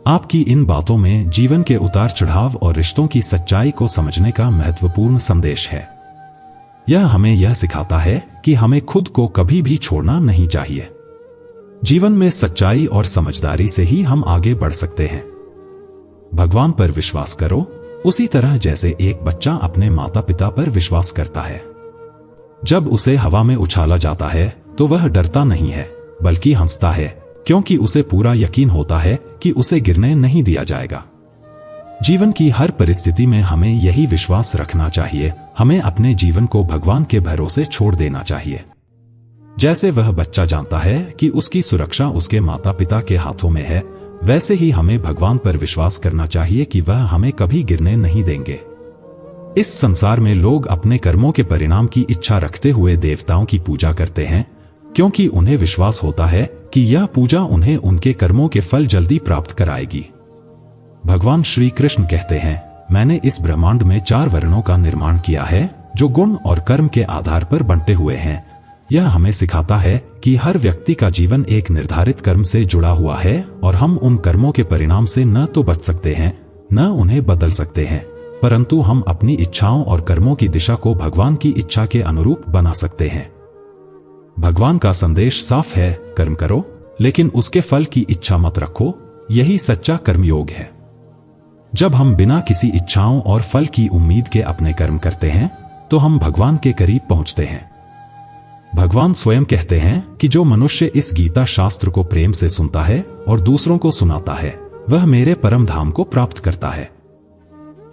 आपकी इन बातों में जीवन के उतार चढ़ाव और रिश्तों की सच्चाई को समझने का महत्वपूर्ण संदेश है। यह हमें यह सिखाता है कि हमें खुद को कभी भी छोड़ना नहीं चाहिए। जीवन में सच्चाई और समझदारी से ही हम आगे बढ़ सकते हैं। भगवान पर विश्वास करो, उसी तरह जैसे एक बच्चा अपने माता पिता पर विश्वास करता है। जब उसे हवा में उछाला जाता है तो वह डरता नहीं है, बल्कि हंसता है, क्योंकि उसे पूरा यकीन होता है कि उसे गिरने नहीं दिया जाएगा। जीवन की हर परिस्थिति में हमें यही विश्वास रखना चाहिए। हमें अपने जीवन को भगवान के भरोसे छोड़ देना चाहिए। जैसे वह बच्चा जानता है कि उसकी सुरक्षा उसके माता पिता के हाथों में है, वैसे ही हमें भगवान पर विश्वास करना चाहिए कि वह हमें कभी गिरने नहीं देंगे। इस संसार में लोग अपने कर्मों के परिणाम की इच्छा रखते हुए देवताओं की पूजा करते हैं, क्योंकि उन्हें विश्वास होता है कि यह पूजा उन्हें उनके कर्मों के फल जल्दी प्राप्त कराएगी। भगवान श्री कृष्ण कहते हैं, मैंने इस ब्रह्मांड में 4 वर्णों का निर्माण किया है, जो गुण और कर्म के आधार पर बंटे हुए हैं। यह हमें सिखाता है कि हर व्यक्ति का जीवन एक निर्धारित कर्म से जुड़ा हुआ है और हम उन कर्मों के परिणाम से न तो बच सकते हैं, न उन्हें बदल सकते हैं, परंतु हम अपनी इच्छाओं और कर्मों की दिशा को भगवान की इच्छा के अनुरूप बना सकते हैं। भगवान का संदेश साफ है, कर्म करो, लेकिन उसके फल की इच्छा मत रखो। यही सच्चा कर्मयोग है। जब हम बिना किसी इच्छाओं और फल की उम्मीद के अपने कर्म करते हैं, तो हम भगवान के करीब पहुंचते हैं। भगवान स्वयं कहते हैं कि जो मनुष्य इस गीता शास्त्र को प्रेम से सुनता है और दूसरों को सुनाता है, वह मेरे परम धाम को प्राप्त करता है।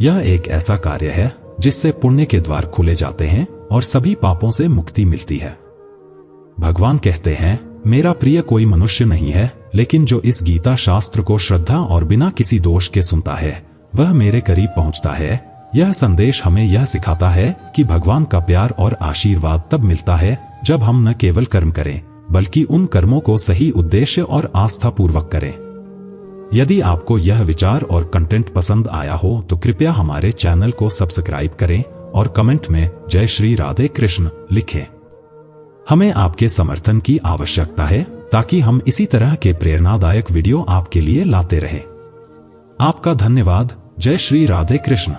यह एक ऐसा कार्य है जिससे पुण्य के द्वार खुले जाते हैं और सभी पापों से मुक्ति मिलती है। भगवान कहते हैं, मेरा प्रिय कोई मनुष्य नहीं है, लेकिन जो इस गीता शास्त्र को श्रद्धा और बिना किसी दोष के सुनता है, वह मेरे करीब पहुंचता है। यह संदेश हमें यह सिखाता है कि भगवान का प्यार और आशीर्वाद तब मिलता है जब हम न केवल कर्म करें, बल्कि उन कर्मों को सही उद्देश्य और आस्था पूर्वक करें। यदि आपको यह विचार और कंटेंट पसंद आया हो तो कृपया हमारे चैनल को सब्सक्राइब करें और कमेंट में जय श्री राधे कृष्ण लिखें। हमें आपके समर्थन की आवश्यकता है ताकि हम इसी तरह के प्रेरणादायक वीडियो आपके लिए लाते रहें। आपका धन्यवाद। जय श्री राधे कृष्ण।